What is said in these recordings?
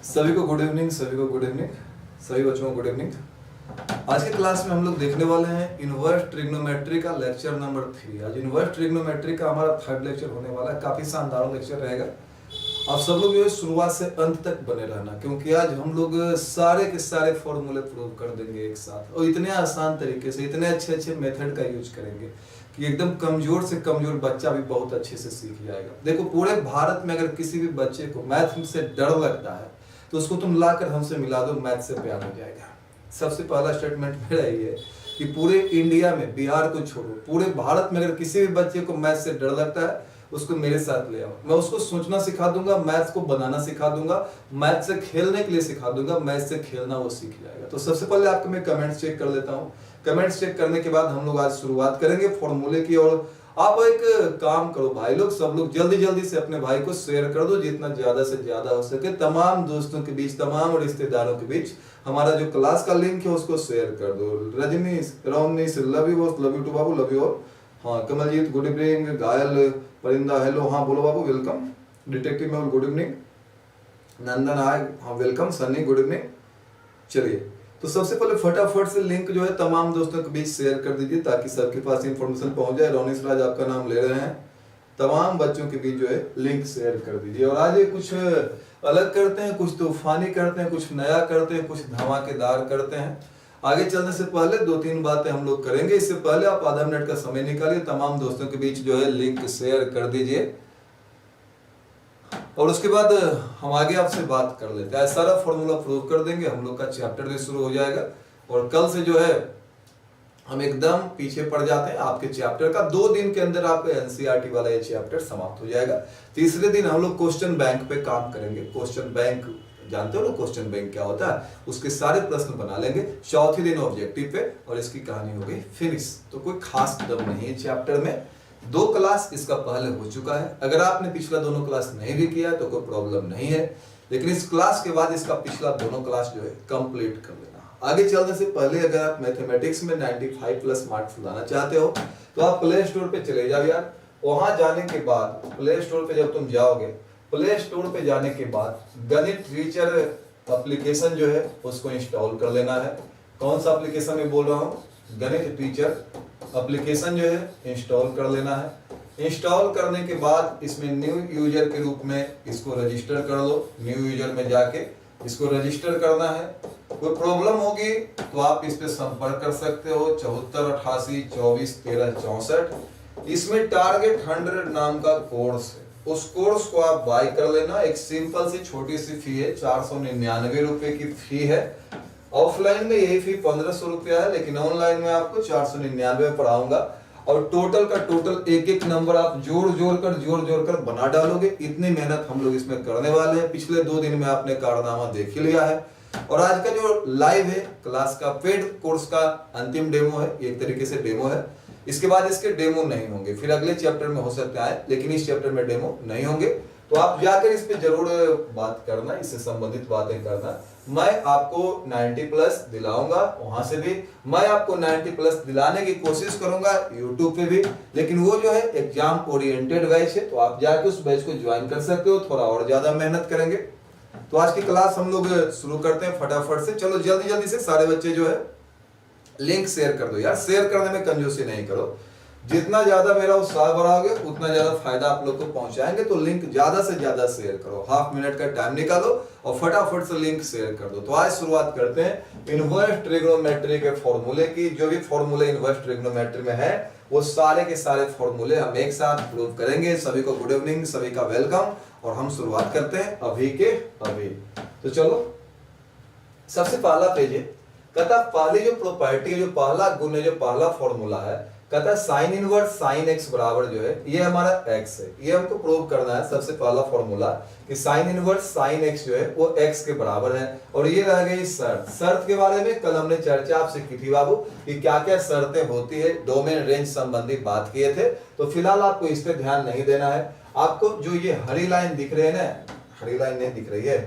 सभी को good evening, सभी बच्चों को गुड इवनिंग। आज के क्लास में हम लोग देखने वाले हैं इनवर्स ट्रिग्नोमेट्री का लेक्चर नंबर 3। आज इनवर्स ट्रिग्नोमेट्री का हमारा थर्ड लेक्चर होने वाला है। काफी शानदार लेक्चर रहेगा। आप सब लोग जो है शुरुआत से अंत तक बने रहना, क्योंकि आज हम लोग सारे के सारे फॉर्मूले प्रूव कर देंगे एक साथ, और इतने आसान तरीके से, इतने अच्छे अच्छे मेथड का यूज करेंगे कि एकदम कमजोर से कमजोर बच्चा भी बहुत अच्छे से सीख जाएगा। देखो, पूरे भारत में अगर किसी भी बच्चे को मैथ से डर लगता है तो उसको तुम लाकर हमसे मिला दो, मैथ से प्यार हो जाएगा। सबसे पहला स्टेटमेंट मेरा ये है कि पूरे इंडिया में, बिहार को छोड़ो, पूरे भारत में अगर किसी भी बच्चे को मैथ से डर लगता है उसको मेरे साथ ले आओ। मैं उसको सोचना सिखा दूंगा, मैथ को बनाना सिखा दूंगा, मैथ से खेलने के लिए सिखा दूंगा, मैथ से खेलना वो सीख जाएगा। तो सबसे पहले आपको मैं कमेंट्स चेक कर लेता हूँ। कमेंट्स चेक करने के बाद हम लोग आज शुरुआत करेंगे फॉर्मूले की। और आप एक काम करो भाई लोग, सब लोग जल्दी जल्दी से अपने भाई को शेयर कर दो, जितना ज्यादा से ज्यादा हो सके तमाम दोस्तों के बीच, तमाम रिश्तेदारों के बीच। हमारा जो क्लास का लिंक है उसको शेयर कर दो। Rajneesh, Romnish, love you too बाबू, लव यू। हाँ, कमलजीत गुड इवनिंग, घायल परिंदा हेलो, हाँ बोलो बाबू, welcome. Detective Mehul good evening, Nandan hi, हाँ वेलकम। Sunny good evening. चलिए, तो सबसे पहले फटाफट से लिंक जो है तमाम दोस्तों के बीच शेयर कर दीजिए ताकि सबके पास इंफॉर्मेशन पहुंच जाए। रोनिश राज आपका नाम ले रहे हैं। तमाम बच्चों के बीच जो है लिंक शेयर कर दीजिए। और आज कुछ अलग करते हैं, कुछ तूफानी करते हैं, कुछ नया करते हैं, कुछ धमाकेदार करते हैं। आगे चलने से पहले दो तीन बातें हम लोग करेंगे। इससे पहले आप आधा मिनट का समय निकालिए, तमाम दोस्तों के बीच जो है लिंक शेयर कर दीजिए, और उसके बाद हम आगे आपसे बात कर लेते हैं। सारा फॉर्मूला प्रूव कर देंगे, हम लोग का चैप्टर भी शुरू हो जाएगा। और कल से जो है हम एकदम पीछे पड़ जाते हैं आपके चैप्टर का। 2 दिन के अंदर आपका एनसीईआरटी वाला ये चैप्टर समाप्त हो जाएगा। तीसरे दिन हम लोग क्वेश्चन बैंक पे काम करेंगे। क्वेश्चन बैंक जानते हो ना, क्वेश्चन बैंक क्या होता है, उसके सारे प्रश्न बना लेंगे। चौथे दिन ऑब्जेक्टिव पे, और इसकी कहानी हो गई फिनिश। तो कोई खास दम नहीं है चैप्टर में। 2 क्लास इसका पहले हो चुका है। अगर आपने पिछला दोनों क्लास नहीं भी किया तो कोई प्रॉब्लम नहीं है, लेकिन इस क्लास के बाद इसका पिछला दोनों क्लास जो है कंप्लीट कर लेना। आगे चलने से पहले अगर आप मैथमेटिक्स में 95 प्लस मार्क्स लाना चाहते हो तो आप प्ले स्टोर पे चले जाओ यार। वहां जाने के बाद प्ले स्टोर पे जब तुम जाओगे, प्ले स्टोर पे जाने के बाद गणित टीचर एप्लीकेशन जो है उसको इंस्टॉल कर लेना है। कौन सा एप्लीकेशन मैं बोल रहा हूँ, गणित टीचर एप्लीकेशन जो है इंस्टॉल कर लेना है। इंस्टॉल करने के बाद इसमें न्यू यूजर के रूप में इसको रजिस्टर कर लो। न्यू यूजर में जाके इसको रजिस्टर करना है। कोई प्रॉब्लम होगी तो आप इस पे संपर्क कर सकते हो। 74 88 24 13 64। इसमें टारगेट 100 नाम का कोर्स है, उस कोर्स को आप बाय कर लेना। एक सिंपल सी छोटी सी फी है, 499 रुपए की फी है। ऑफलाइन में यही फी 1500 रुपया है, लेकिन ऑनलाइन में आपको 499 पढ़ाऊंगा। और टोटल का टोटल एक एक नंबर आप जोड़ जोड़ कर बना डालोगे। इतनी मेहनत हम लोग इसमें करने वाले हैं। पिछले 2 दिन में आपने कारनामा देख ही लिया है। और आज का जो लाइव है क्लास का पेड कोर्स का अंतिम डेमो है, एक तरीके से डेमो है। इसके बाद इसके डेमो नहीं होंगे, फिर अगले चैप्टर में हो सकता है, लेकिन इस चैप्टर में डेमो नहीं होंगे। तो आप जाकर इस पे जरूर बात करना, इससे संबंधित बातें करना। मैं आपको 90 प्लस दिलाऊंगा, वहां से भी मैं आपको 90 प्लस दिलाने की कोशिश करूंगा यूट्यूब पे भी। लेकिन वो जो है एग्जाम ओरिएंटेड बैच है, तो आप जाके उस बैच को ज्वाइन कर सकते हो, थोड़ा और ज्यादा मेहनत करेंगे। तो आज की क्लास हम लोग शुरू करते हैं फटाफट से। चलो जल्दी जल्दी से सारे बच्चे जो है लिंक शेयर कर दो यार। शेयर करने में कंजूसी नहीं करो। जितना ज्यादा मेरा उत्साह बढ़ाओगे उतना ज्यादा फायदा आप लोग को पहुंचाएंगे। तो लिंक ज्यादा से ज्यादा शेयर करो। हाफ मिनट का टाइम निकालो और फटाफट से लिंक शेयर कर दो। तो आज शुरुआत करते हैं इनवर्स ट्रिग्नोमेट्री के फॉर्मूले की। जो भी फॉर्मूले इनवर्स ट्रिग्नोमेट्री में है वो सारे के सारे फॉर्मूले हम एक साथ प्रूव करेंगे। सभी को गुड इवनिंग, सभी का वेलकम। और हम शुरुआत करते हैं अभी के अभी। तो चलो, सबसे पहला पेज है। कहता पहली जो प्रॉपर्टी है, जो पहला गुण है, जो पहला फॉर्मूला है, कहता है साइन इनवर्स साइन एक्स बराबर जो है ये हमारा एक्स है। ये हमको प्रूव करना है। सबसे पहला फॉर्मूला कि साइन इनवर्स साइन एक्स जो है वो एक्स के बराबर है। और ये रह गई शर्त। शर्त के बारे में कल हमने चर्चा आपसे की थी बाबू कि क्या क्या शर्तें होती है, डोमेन रेंज संबंधी बात किए थे। तो फिलहाल आपको इस पे ध्यान नहीं देना है। आपको जो ये हरी लाइन दिख रही है ना, हरी लाइन नहीं दिख रही है,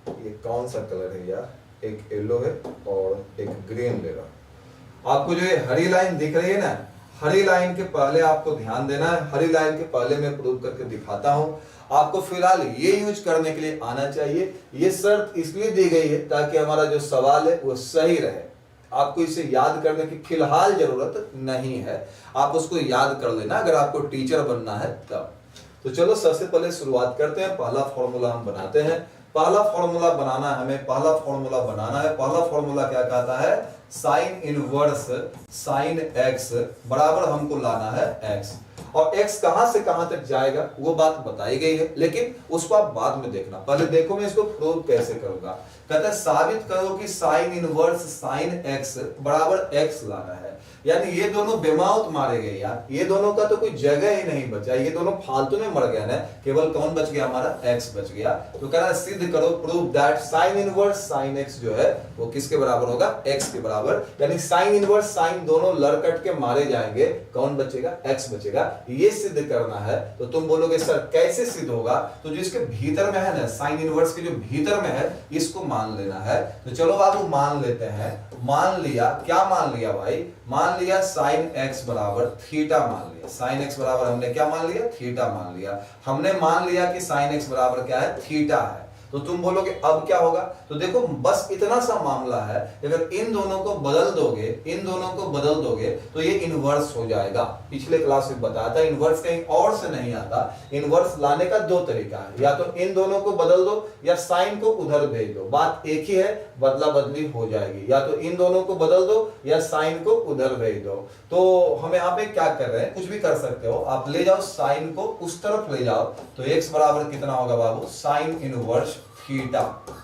ये कौन सा कलर है यार, एक येलो है और एक ग्रीन ले रहा। आपको जो ये हरी लाइन दिख रही है ना, हरी लाइन के पहले आपको ध्यान देना है। हरी लाइन के पहले मैं प्रूव करके दिखाता हूं। आपको फिलहाल ये यूज करने के लिए आना चाहिए। ये शर्त इसलिए दी गई है ताकि हमारा जो सवाल है वो सही रहे। आपको इसे याद करने की फिलहाल जरूरत नहीं है, आप उसको याद कर लेना अगर आपको टीचर बनना है तब। तो चलो सबसे पहले शुरुआत करते हैं, पहला फॉर्मूला हम बनाते हैं। पहला फॉर्मूला बनाना है हमें, पहला फॉर्मूला बनाना है। पहला फॉर्मूला क्या कहता है, साइन इनवर्स साइन एक्स बराबर हमको लाना है एक्स, और x कहां से कहां तक जाएगा वो बात बताई गई है, लेकिन उसको आप बाद में देखना। पहले देखो मैं इसको प्रूव कैसे करूंगा। कहता है साबित करो कि साइन इनवर्स साइन x बराबर x लाना है। यानी ये दोनों बेमौत मारे गए यार, ये दोनों का तो कोई जगह ही नहीं बचा, ये दोनों फालतू में मर गया ना। केवल कौन बच गया, हमारा x बच गया। तो कह रहा है सिद्ध करो, prove that sine inverse sine x जो है वो किसके बराबर होगा, x के बराबर। यानी साइन इनवर्स साइन दोनों लड़ कट के मारे जाएंगे, कौन बचेगा, x बचेगा। ये सिद्ध करना है। तो तुम बोलोगे सर कैसे सिद्ध होगा, तो जो इसके भीतर में है ना, साइन इनवर्स के जो भीतर में है इसको मान लेना है। तो चलो बाबू मान लेते हैं। मान लिया, क्या मान लिया भाई, मान लिया साइन x बराबर थीटा मान लिया। साइन x बराबर हमने क्या मान लिया, थीटा मान लिया। हमने मान लिया कि साइन x बराबर क्या है, थीटा है। तो तुम बोलोगे अब क्या होगा, तो देखो बस इतना सा मामला है, अगर इन दोनों को बदल दोगे, इन दोनों को बदल दोगे तो ये इनवर्स हो जाएगा। पिछले क्लास में बताया था इनवर्स कहीं और से नहीं आता। इनवर्स लाने का दो तरीका है, या तो इन दोनों को बदल दो या साइन को उधर भेज दो, बात एक ही है, बदला बदली हो जाएगी। या तो इन दोनों को बदल दो या साइन को उधर भेज दो। तो हम यहाँ पे क्या कर रहे हैं, कुछ भी कर सकते हो आप, ले जाओ साइन को उस तरफ ले जाओ। तो x बराबर कितना होगा बाबू, साइन इनवर्स थीटा।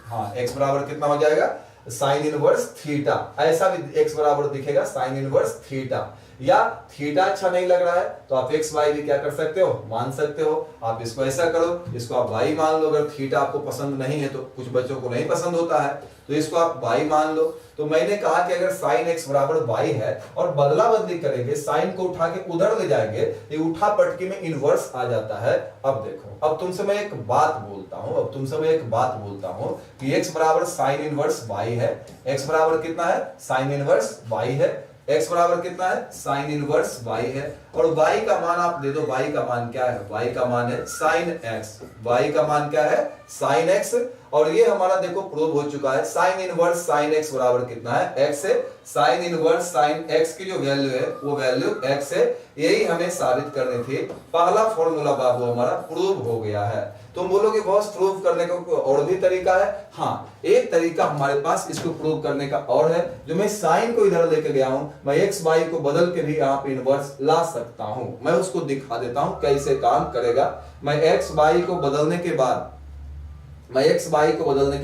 हाँ x बराबर कितना हो जाएगा, साइन इनवर्स थीटा। ऐसा भी x बराबर दिखेगा, साइन इनवर्स थीटा। या थीटा अच्छा नहीं लग रहा है तो आप x y भी क्या कर सकते हो, मान सकते हो। आप इसको ऐसा करो, इसको आप y मान लो। अगर थीटा आपको पसंद नहीं है, तो कुछ बच्चों को नहीं पसंद होता है, तो इसको आप y मान लो। तो मैंने कहा कि अगर साइन x बराबर y है और बदला बदली करेंगे, साइन को उठा के उधर ले जाएंगे, ये उठा पटकी में इनवर्स आ जाता है। अब देखो, अब तुमसे मैं एक बात बोलता हूं, कि x बराबर साइन इनवर्स y है। x बराबर कितना है, साइन इनवर्स y है। x बराबर कितना है, साइन इनवर्स y है। और y का मान आप दे दो, y का मान क्या है, y का मान है साइन x। y का मान क्या है, साइन x। और ये हमारा देखो प्रूव हो चुका है, साइन इनवर्स साइन x बराबर कितना है, x है। साइन इनवर्स साइन x की जो वैल्यू है वो वैल्यू x है। यही हमें साबित करनी थी। पहला फॉर्मूला बाबू हमारा प्रूव हो गया है। तुम बोलोगे बॉस प्रूव करने का कोई और भी तरीका है? हाँ, एक तरीका हमारे पास इसको प्रूव करने का और है, जो मैं साइन को इधर लेके गया हूं, मैं x y को बदल के भी यहाँ पे इनवर्स ला सकता हूं। मैं उसको दिखा देता हूं कैसे काम करेगा। मैं x y को बदलने के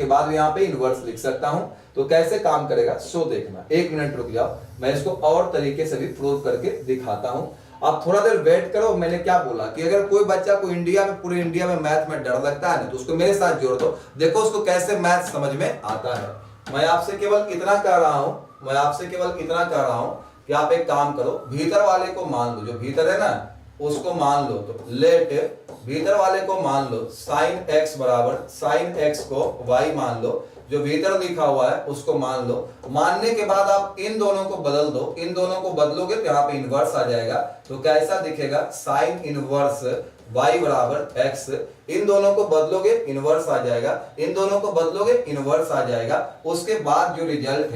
बाद यहाँ पे इनवर्स लिख सकता हूं। तो कैसे काम करेगा सो देखना, एक मिनट रुक जाओ, मैं इसको और तरीके से भी प्रूव करके दिखाता हूं। आप थोड़ा देर वेट करो। मैंने क्या बोला कि अगर कोई बच्चा को पूरे इंडिया में मैथ में डर लगता है ना, तो उसको मेरे साथ जोड़ दो, देखो उसको कैसे मैथ समझ में आता है। मैं आपसे केवल इतना कह रहा हूं कि आप एक काम करो, भीतर वाले को मान लो, जो भीतर है ना उसको मान लो। तो लेट भीतर वाले को मान लो, साइन x बराबर साइन x को y मान लो, जो भीतर लिखा हुआ है उसको मान लो। मानने के बाद आप इन दोनों को बदल दो, इन दोनों को बदलोगे तो यहाँ पे इनवर्स आ जाएगा। तो कैसा दिखेगा, साइन इनवर्स y बराबर x। इन दोनों को बदलोगे इनवर्स आ जाएगा, इन दोनों को बदलोगे इनवर्स आ जाएगा। उसके बाद जो रिजल्ट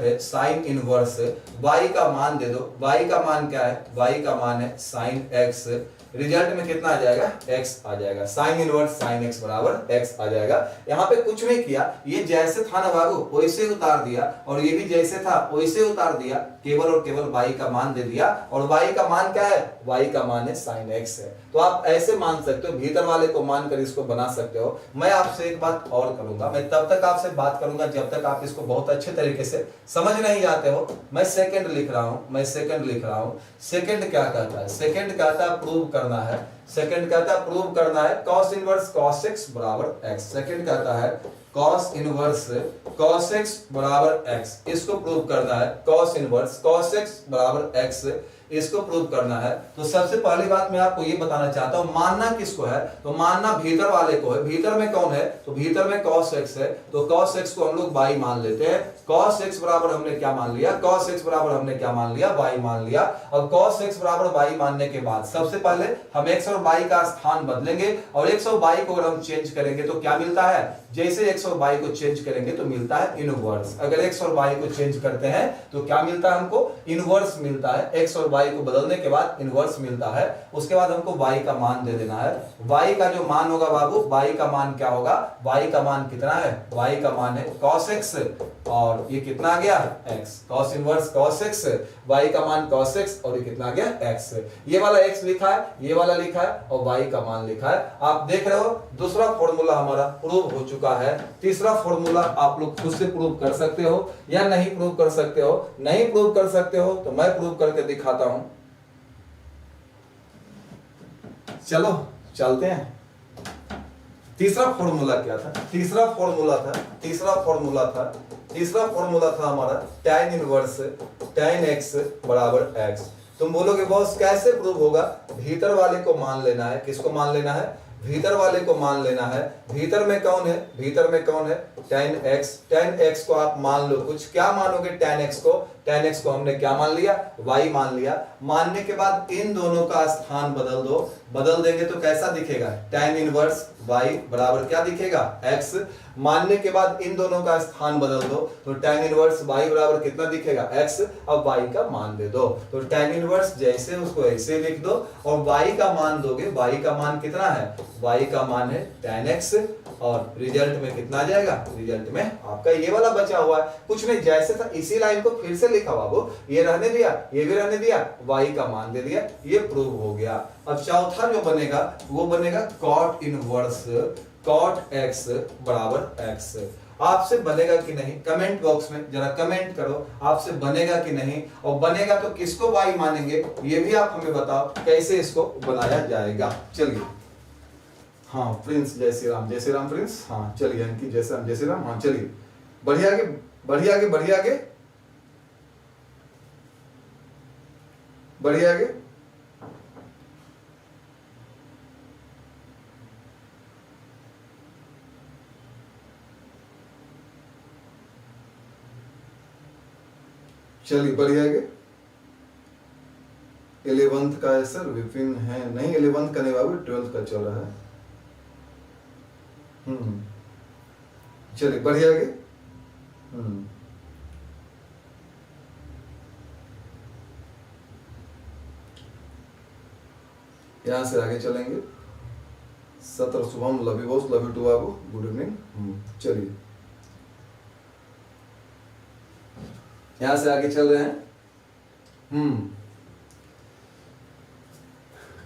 है साइन इनवर्स y का मान दे दो। y का मान क्या है, y का मान है साइन x। रिजल्ट में कितना आ जाएगा, x आ जाएगा। साइन इनवर्स साइन x बराबर x आ जाएगा। यहाँ पे कुछ नहीं किया, ये जैसे था ना बाबू वैसे उतार दिया, और ये भी जैसे था वैसे उतार दिया, केवल और केवल y का मान दे दिया। और y का मान क्या है, y का मान है साइन x है। तो आप ऐसे मान सकते हो, भीतर वाले को मानकर इसको बना सकते हो। मैं आपसे एक बात और करूंगा, मैं तब तक आपसे बात करूंगा जब तक आप इसको बहुत अच्छे तरीके से समझ नहीं जाते हो। मैं सेकंड लिख रहा हूं। सेकंड क्या कहता है, सेकंड कहता है प्रूव करना है। सेकंड कहता है प्रूव करना है cos इनवर्स cos x बराबर x। सेकंड कहता है cos इनवर्स cos x बराबर x, इसको प्रूव करना है। cos इनवर्स cos x बराबर x, इसको प्रूव करना है। तो सबसे पहली बात मैं आपको ये बताना चाहता हूं, मानना किसको है, तो मानना भीतर वाले को है। भीतर में कौन है, तो भीतर में cos x है, तो cos x को हम लोग y मान लेते हैं। cos x बराबर हमने क्या मान लिया, cos x बराबर हमने क्या मान लिया, y मान लिया। और cos x बराबर y मानने के बाद सबसे पहले हम x और y का स्थान बदलेंगे, और x और y को अगर हम चेंज करेंगे तो क्या मिलता है, जैसे x और y को चेंज करेंगे तो मिलता है इनवर्स। अगर x और y को चेंज करते हैं तो क्या मिलता है, हमको इनवर्स मिलता है। x और y को बदलने के बाद इनवर्स मिलता है। उसके बाद हमको y का मान दे देना है। y का जो मान होगा बाबू, y का मान क्या होगा, y का मान कितना है, y का मान है cos x, और ये कितना आ गया x, cos inverse cos x, y का मान cos x, और ये कितना आ गया x। ये वाला x लिखा है, ये वाला लिखा है, और y का मान लिखा है। आप देख रहे हो दूसरा फॉर्मूला हमारा प्रूव हो चुका है। तीसरा फॉर्मूला आप लोग खुद से प्रूव कर सकते हो या नहीं प्रूव कर सकते हो। नहीं प्रूव कर सकते हो तो मैं प्रूव करके दिखाता हूं। चलो चलते हैं। तीसरा फॉर्मूला क्या था, तीसरा फॉर्मूला था हमारा tan इनवर्स tan x बराबर x। तुम बोलोगे बॉस कैसे प्रूव होगा, भीतर वाले को मान लेना है। किसको मान लेना है, भीतर वाले को मान लेना है। भीतर में कौन है, भीतर में कौन है, tan x को आप मान लो। कुछ क्या मानोगे, tan x को हमने क्या मान लिया, y मान लिया। मानने के बाद इन दोनों का स्थान बदल दो। बदल देंगे तो कैसा दिखेगा, tan इनवर्स y बराबर क्या दिखेगा, x। मानने के बाद इन दोनों का स्थान बदल दो तो tan इनवर्स y बराबर कितना दिखेगा, x। अब y का मान दे दो, तो tan इनवर्स जैसे उसको ऐसे लिख दो, और y का मान दोगे। y का मान कितना है, y का मान है tan x, और रिजल्ट में कितना आ जाएगा, रिजल्ट में आपका ये वाला बचा हुआ है। कुछ नहीं, जैसे था इसी लाइन को फिर से लिखा बाबू, ये रहने दिया, ये भी रहने दिया, y का मान दे दिया, ये प्रूव हो गया। अब चौथा जो बनेगा वो बनेगा cot इनवर्स cot x बराबर x। आपसे बनेगा कि नहीं, कमेंट बॉक्स में जरा कमेंट करो, आपसे बनेगा कि नहीं, और बनेगा तो किसको y मानेंगे ये भी आप हमें बताओ, कैसे इसको बनाया जाएगा। चलिए, हाँ प्रिंस जय श्री राम प्रिंस, हाँ चलिए अंकित जय श्री राम, हाँ चलिए बढ़िया आगे बढ़िया आगे बढ़िया आगे बढ़िया आगे। चलिए बढ़िया आगे। 11th का है सर, विपिन है नहीं, 11th का नहीं बाबू, 12th का चल रहा है। चलिए बढ़िया आगे। यहां से आगे चलेंगे। सत्र Shubham, love you boss, love you too बाबू, गुड इवनिंग। चलिए यहां से आगे चल रहे हैं।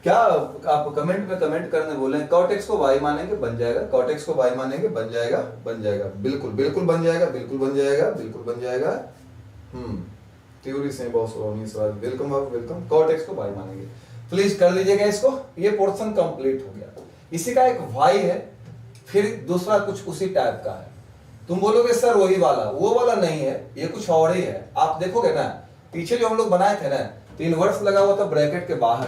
क्या आप कमेंट में कमेंट करने बोले, cot x को y मानेंगे बन जाएगा, cot x को y मानेंगे बन जाएगा, बिल्कुल बिल्कुल बन जाएगा, बिल्कुल बन जाएगा। थ्योरी से बॉस रोनी सर, वेलकम आप, वेलकम। cot x को y मानेंगे, प्लीज कर लीजिएगा इसको। ये पोर्शन कंप्लीट हो गया। इसी का एक y है, फिर दूसरा कुछ उसी टाइप का है। तुम बोलोगे सर वही वाला, वो वाला नहीं है, ये कुछ और ही है। आप देखोगे ना, पीछे जो हम लोग बनाए थे ना, तो इनवर्स लगा हुआ था ब्रैकेट के बाहर।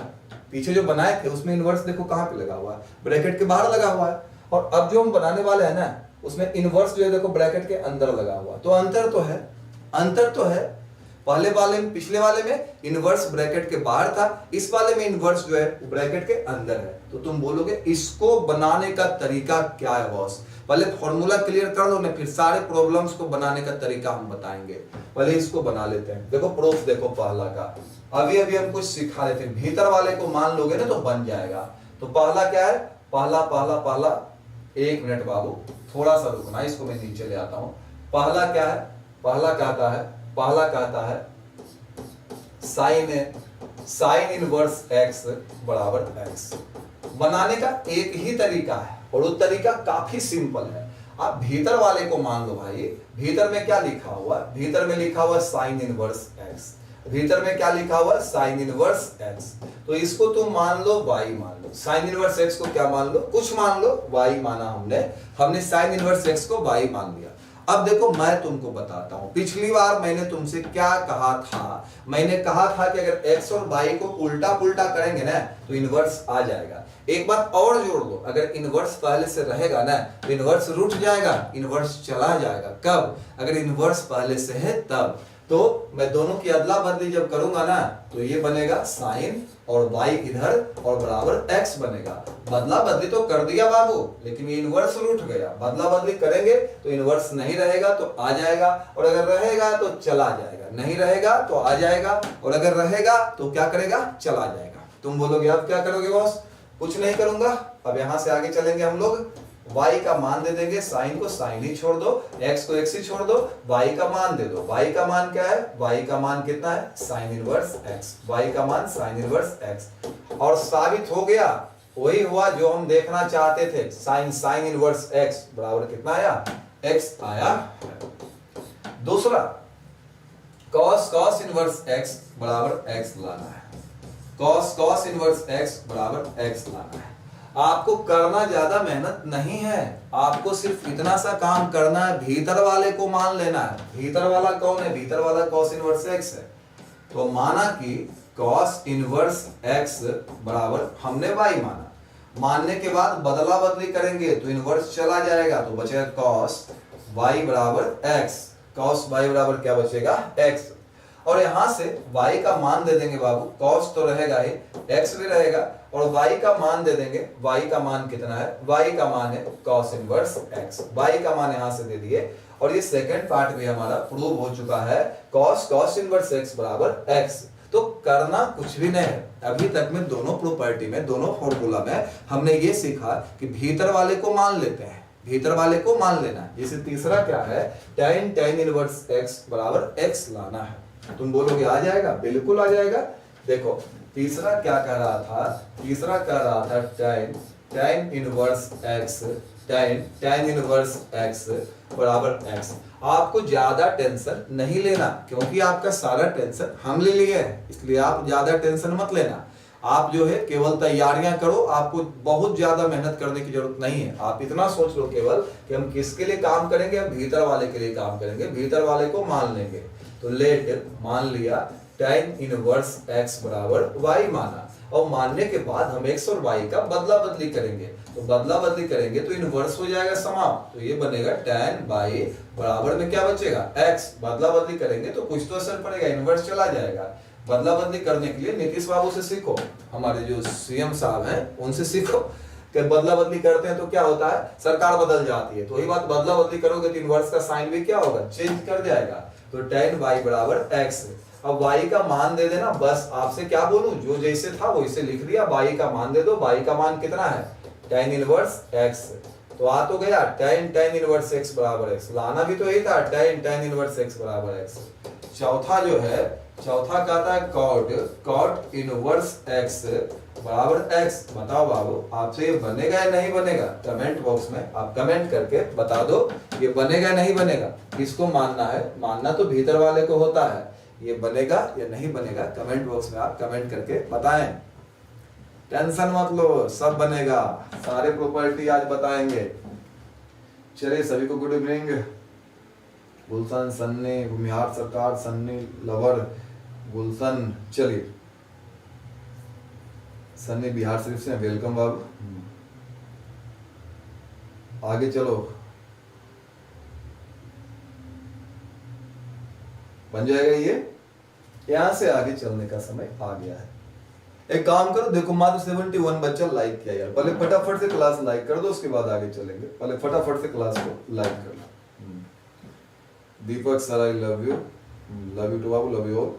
पीछे जो बनाए थे उसमें इनवर्स देखो कहां पे लगा हुआ है, ब्रैकेट के बाहर लगा हुआ है। और अब जो हम बनाने वाले हैं ना, उसमें इनवर्स जो है देखो ब्रैकेट के अंदर लगा हुआ। तो अंतर तो है। पहले वाले में, पिछले वाले में इनवर्स ब्रैकेट के बाहर था, इस वाले में इनवर्स जो है ब्रैकेट के अंदर है। तो तुम बोलोगे इसको बनाने का तरीका क्या है बॉस, पहले फॉर्मूला क्लियर कर लो ना, फिर सारे प्रॉब्लम्स को बनाने का तरीका हम बताएंगे। पहले इसको बना लेते हैं। देखो प्रूफ देखो पहला का, अभी हम कुछ सिखा लेते हैं। भीतर वाले को मान लोगे ना तो बन जाएगा। तो पहला क्या है, पहला 1 मिनट बाबू, थोड़ा सा रुकना, इसको मैं नीचे ले आता हूं। पहला क्या है, पहला कहता है साइन इनवर्स x बराबर x। बनाने का एक ही तरीका है, और वो तरीका काफी सिंपल है। आप भीतर वाले को मान लो भाई। भीतर में क्या लिखा हुआ है, भीतर में लिखा हुआ साइन इनवर्स x। भीतर में क्या लिखा हुआ है, साइन इनवर्स x। तो इसको तुम मान लो y मान लो। साइन इनवर्स x को क्या मान लो, कुछ मान लो, y माना हमने साइन इनवर्स x को y मान लिया। अब देखो मैं तुमको बताता हूं, पिछली बार मैंने तुमसे क्या कहा था, मैंने कहा था कि अगर x और y को उल्टा पुल्टा करेंगे ना तो इनवर्स आ जाएगा। एक बात और जोड़ दो, अगर इनवर्स पहले से रहेगा ना तो इनवर्स रूठ जाएगा, इनवर्स चला जाएगा। कब? अगर इनवर्स पहले से है तब। तो मैं दोनों की अदला बदली जब करूंगा ना तो ये बनेगा साइन और y इधर और बराबर x बनेगा। बदला बदली तो कर दिया बाबू, लेकिन ये इनवर्स रूठ गया। बदला बदली करेंगे तो इनवर्स नहीं रहेगा तो आ जाएगा, और अगर रहेगा तो चला जाएगा, नहीं रहेगा तो आ जाएगा, और अगर रहेगा तो क्या करेगा? चला जाएगा। तुम बोलोगे अब क्या करोगे बॉस? कुछ नहीं करूंगा। अब यहां से आगे चलेंगे हम लोग, y का मान दे देंगे, साइन को साइन ही छोड़ दो, x को x ही छोड़ दो, y का मान दे दो। y का मान क्या है? y का मान कितना है? Sign inverse x। y का मान साइन इनवर्स x। और साबित हो गया, वही हुआ जो हम देखना चाहते थे। साइन साइन इनवर्स x बराबर कितना आया? x आया। दूसरा, cos cos इनवर्स x बराबर x लाना है। cos cos इनवर्स x बराबर x लाना है। आपको करना ज्यादा मेहनत नहीं है, आपको सिर्फ इतना सा काम करना है, भीतर वाले को मान लेना है। भीतर वाला कौन है? भीतर वाला cos इनवर्स x है। तो माना कि cos इनवर्स x बराबर हमने y माना, मानने के बाद बदला बदली करेंगे तो इनवर्स चला जाएगा, तो बचेगा cos y बराबर x। cos y बराबर क्या बचेगा? x। और यहां से y का मान दे देंगे बाबू, cos तो रहेगा ही, x भी रहेगा, और y का मान दे देंगे। y का मान कितना है? y का मान है cos इनवर्स x। y का मान यहां से दे दिए, और ये सेकंड पार्ट भी हमारा प्रूव हो चुका है, cos cos इनवर्स x बराबर x। तो करना कुछ भी नहीं है। अभी तक में दोनों प्रॉपर्टी में, दोनों फॉर्मूला में हमने ये सीखा कि भीतर वाले को मान लेते हैं, भीतर वाले को मान लेना। जैसे तीसरा क्या है? tan इनवर्स x बराबर x लाना है। तुम बोलोगे आ जाएगा? बिल्कुल आ जाएगा। देखो तीसरा क्या कह रहा था? तीसरा कह रहा था tan inverse x, tan inverse x बराबर x। आपको ज्यादा टेंशन नहीं लेना, क्योंकि आपका सारा टेंशन हम ले लिए हैं, इसलिए आप ज्यादा टेंशन मत लेना। आप जो है केवल तैयारियां करो, आपको बहुत ज्यादा मेहनत करने की जरूरत नहीं है। आप इतना सोच लो केवल कि हम किसके लिए काम करेंगे? हम भीतर वाले के लिए काम करेंगे, भीतर वाले को मान लेंगे। तो लेट मान लिया tan इनवर्स x बराबर y माना, और मानने के बाद हम x और y का बदला बदली करेंगे। तो बदला बदली करेंगे तो इनवर्स हो जाएगा समाप्त, तो ये बनेगा tan y बराबर में क्या बचेगा? x। बदला बदली करेंगे तो कुछ तो असर पड़ेगा, इनवर्स चला जाएगा। बदला बदली करने के लिए नीतीश बाबू से सीखो, हमारे जो सीएम साहब हैं उनसे सीखो कि बदला बदली करते हैं तो क्या होता है? सरकार बदल जाती है। तो वही बात, बदला बदली करोगे तो इनवर्स का साइन भी क्या होगा? चेंज कर जाएगा। तो tan y बराबर x। अब y का मान दे देना, बस आपसे क्या बोलूं, जो जैसे था वो इसे लिख दिया। y का मान दे दो, y का मान कितना है? tan inverse x। तो आ तो गया tan इनवर्स x बराबर x। लाना भी तो यही था, tan इनवर्स x बराबर x। चौथा जो है, चौथा कहता है cot इनवर्स x बराबर x। बताओ बाबू आपसे ये बनेगा या नहीं बनेगा? कमेंट बॉक्स में आप कमेंट करके बता दो ये बनेगा या नहीं बनेगा। किसको मानना है? मानना तो भीतर वाले को होता है। ये बनेगा या नहीं बनेगा? कमेंट बॉक्स में आप कमेंट करके बताएं। टेंशन मत लो, सब बनेगा, सारे प्रॉपर्टी आज बताएंगे। चलिए सभी को गुड इवनिंग। गुलशन सन्नी, भूमिहार सरकार, सन्नी लवर, गुलशन, चलिए सन्नी बिहार शरीफ से, वेलकम बाबू। आगे चलो, बन जाएगा ये। यहां से आगे चलने का समय आ गया है। एक काम करो, देखो मात्र 71 बच्चा लाइक किया यार, पहले फटाफट से क्लास लाइक कर दो, उसके बाद आगे चलेंगे। पहले फटाफट से क्लास को लाइक कर लो। Deepak sir I love you too बाबू, love you all.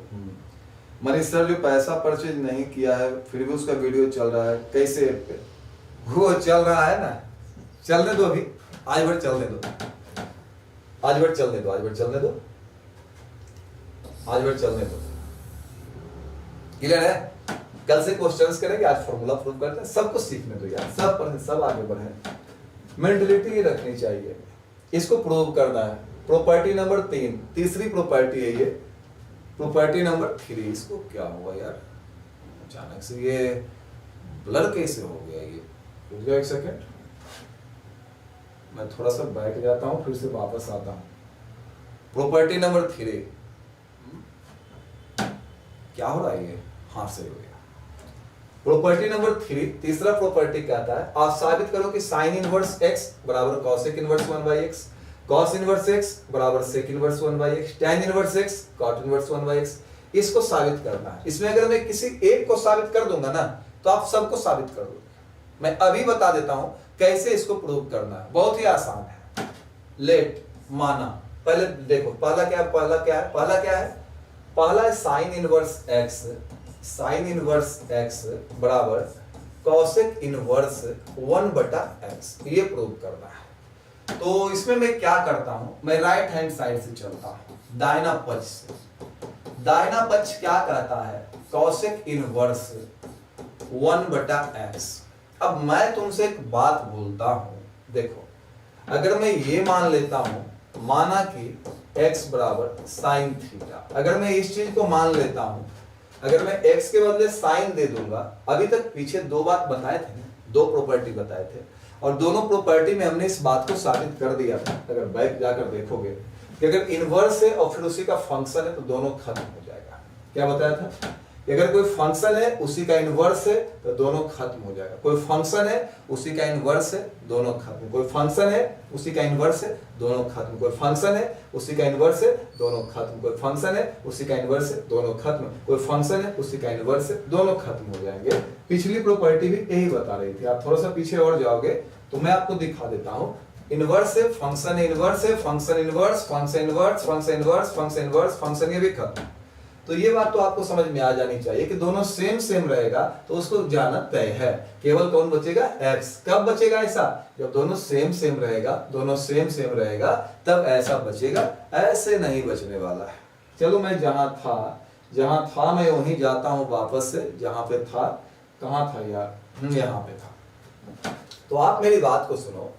Manish sir जो पैसा परचेज नहीं किया है फिर भी उसका वीडियो चल रहा है, कैसे ऐप पे? वो चल रहा है ना, चलने दो, अभी आज भर चलने दो, आज भर चलने दो, आज भर चलने दो, आज भर चलने दो। क्लियर है? कल से क्वेश्चंस करेंगे, आज फॉर्मूला प्रूव करते हैं। सबको सीखने दो यार, सब पढ़े, सब आगे बढ़े। मेंटलिटी रखनी चाहिए, इसको प्रूव करना है। प्रॉपर्टी नंबर 3, तीसरी प्रॉपर्टी है ये, प्रॉपर्टी नंबर 3। इसको क्या हुआ यार, अचानक से ये ब्लर कैसे हो गया? ये रुक जाओ एक सेकेंड, मैं थोड़ा सा बैठ जाता हूं, फिर से वापस आता हूं। प्रॉपर्टी नंबर 3, क्या हो रहा है ये? हाँ सही हो गया। प्रॉपर्टी नंबर 3, तीसरा प्रॉपर्टी कहता है आप साबित करो कि साइन इनवर्स x बराबर cosec inverse 1/x, cos inverse x बराबर sec inverse 1/x, tan inverse x cot inverse 1/x। इसको साबित करना है। इसमें अगर मैं किसी एक को साबित कर दूंगा ना तो आप सबको साबित कर दोगे। मैं अभी बता देता हूं कैसे इसको प्रूव करना है, बहुत ही आसान है। लेट माना, पहले देखो पहला क्या है, पहला है sign inverse x, sign inverse x बराबर कॉसेक इनवर्स 1/x, ये प्रूव करना है। तो इसमें मैं क्या करता हूं, मैं राइट हैंड साइड से चलता हूं, दाहिना पक्ष से। दाहिना पक्ष क्या कहता है, कॉसेक इनवर्स 1/x। अब मैं तुमसे एक बात बोलता हूं, देखो अगर मैं ये मान लेता हूं, माना कि x बराबर साइन थीटा, अगर मैं इस चीज को मान लेता हूं, अगर मैं x के बदले साइन दे दूंगा, अभी तक पीछे दो बात बताए थे, दो प्रॉपर्टी बताए थे, और दोनों प्रॉपर्टी में हमने इस बात को साबित कर दिया था। अगर बैक जाकर देखोगे कि अगर इनवर्स है और फिर उसी का फंक्शन है तो दोनों खत्म हो जाएगा। क्या बताया था कि अगर कोई फंक्शन है उसी का इनवर्स है तो दोनों खत्म हो जाएगा। कोई फंक्शन है उसी का इनवर्स है, दोनों खत्म। कोई फंक्शन है उसी का इनवर्स है, दोनों खत्म। कोई फंक्शन है उसी का इनवर्स है, दोनों खत्म। कोई फंक्शन है उसी का इनवर्स है, दोनों खत्म। कोई फंक्शन है उसी का इनवर्स है, दोनों खत्म हो जाएंगे। पिछली प्रॉपर्टी भी यही बता रही थी। आप थोड़ा सा पीछे और जाओगे तो मैं आपको दिखा देता हूं। इनवर्स है, फंक्शन इनवर्स है, function inverse, function inverse, function inverse, function inverse, function, ये भी खत्म। तो ये बात तो आपको समझ में आ जानी चाहिए कि दोनों सेम सेम रहेगा तो उसको जाना तय है। केवल कौन बचेगा, x। कब बचेगा ऐसा, जब दोनों सेम सेम रहेगा, दोनों सेम सेम रहेगा तब ऐसा बचेगा, ऐसे नहीं बचने वाला है। चलो मैं जहां था मैं वहीं जाता हूं वापस से, जहां पे था। कहां था यार, यहाँ पे था। तो आप मेरी बात को सुनो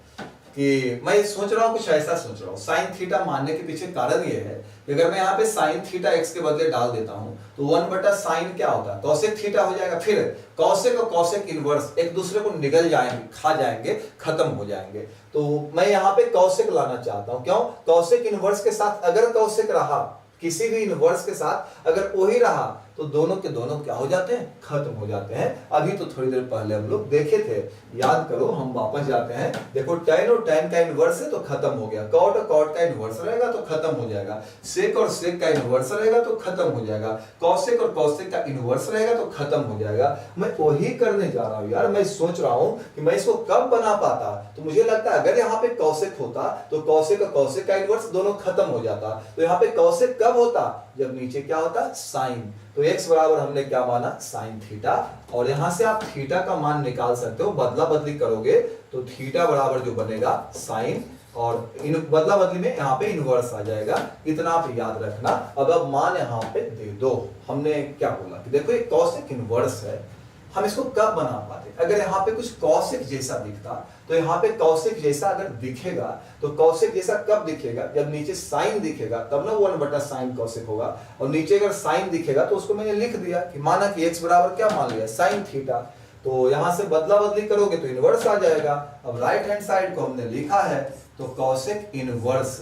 कि मैं सोच रहा हूं, कुछ ऐसा सोच रहा हूं। साइन थीटा मानने के पीछे कारण ये है कि अगर मैं यहाँ पे साइन थीटा x के बदले डाल देता हूं तो 1/sin क्या होता है, कॉसेक थीटा हो जाएगा। फिर कॉसेक और कॉसेक इनवर्स एक दूसरे को निगल जाएंगे, खा जाएंगे, खत्म हो जाएंगे। तो मैं यहाँ पे कॉसेक लाना चाहता हूं। क्यों, कॉसेक इनवर्स के साथ अगर कॉसेक रहा, किसी भी इनवर्स के साथ अगर वही रहा तो दोनों के दोनों क्या हो जाते हैं, खत्म हो जाते हैं। अभी तो थोड़ी देर पहले हम लोग देखे थे, याद करो, हम वापस जाते हैं। देखो tan और tan का इनवर्स है तो खत्म हो गया, cot और cot का इनवर्स रहेगा तो खत्म हो जाएगा, sec और sec का इनवर्स रहेगा तो खत्म हो जाएगा, cosec और cosec का इनवर्स रहेगा तो खत्म हो जाएगा। मैं वही करने जा रहा हूं यार। मैं सोच रहा हूं कि मैं इसको कब बना पाता, तो मुझे लगता है अगर यहाँ पे cosec होता तो cosec और cosec का इनवर्स दोनों खत्म हो जाता। तो यहाँ पे cosec कब होता, जब नीचे क्या होता, साइन। तो x बराबर हमने क्या माना, साइन थीटा। और यहां से आप थीटा का मान निकाल सकते हो, बदला बदली करोगे तो थीटा बराबर जो बनेगा साइन, और इन बदला बदली में यहाँ पे इनवर्स आ जाएगा। इतना आप याद रखना। अब मान यहाँ पे दे दो। हमने क्या बोला कि देखो ये कॉसेक इनवर्स है, हम इसको कब बना पाते, अगर यहाँ पे कुछ कॉसेक जैसा दिखता तो यहाँ पे कॉसेक जैसा अगर दिखेगा तो कॉसेक जैसा कब दिखेगा, जब नीचे साइन दिखेगा तब ना 1/sin कॉसेक होगा। और नीचे अगर साइन दिखेगा तो उसको मैंने लिख दिया कि माना कि x बराबर क्या मान लिया, साइन थीटा। तो यहां से बदला बदली करोगे तो इनवर्स आ जाएगा। अब राइट हैंड साइड को हमने लिखा है तो कॉसेक इनवर्स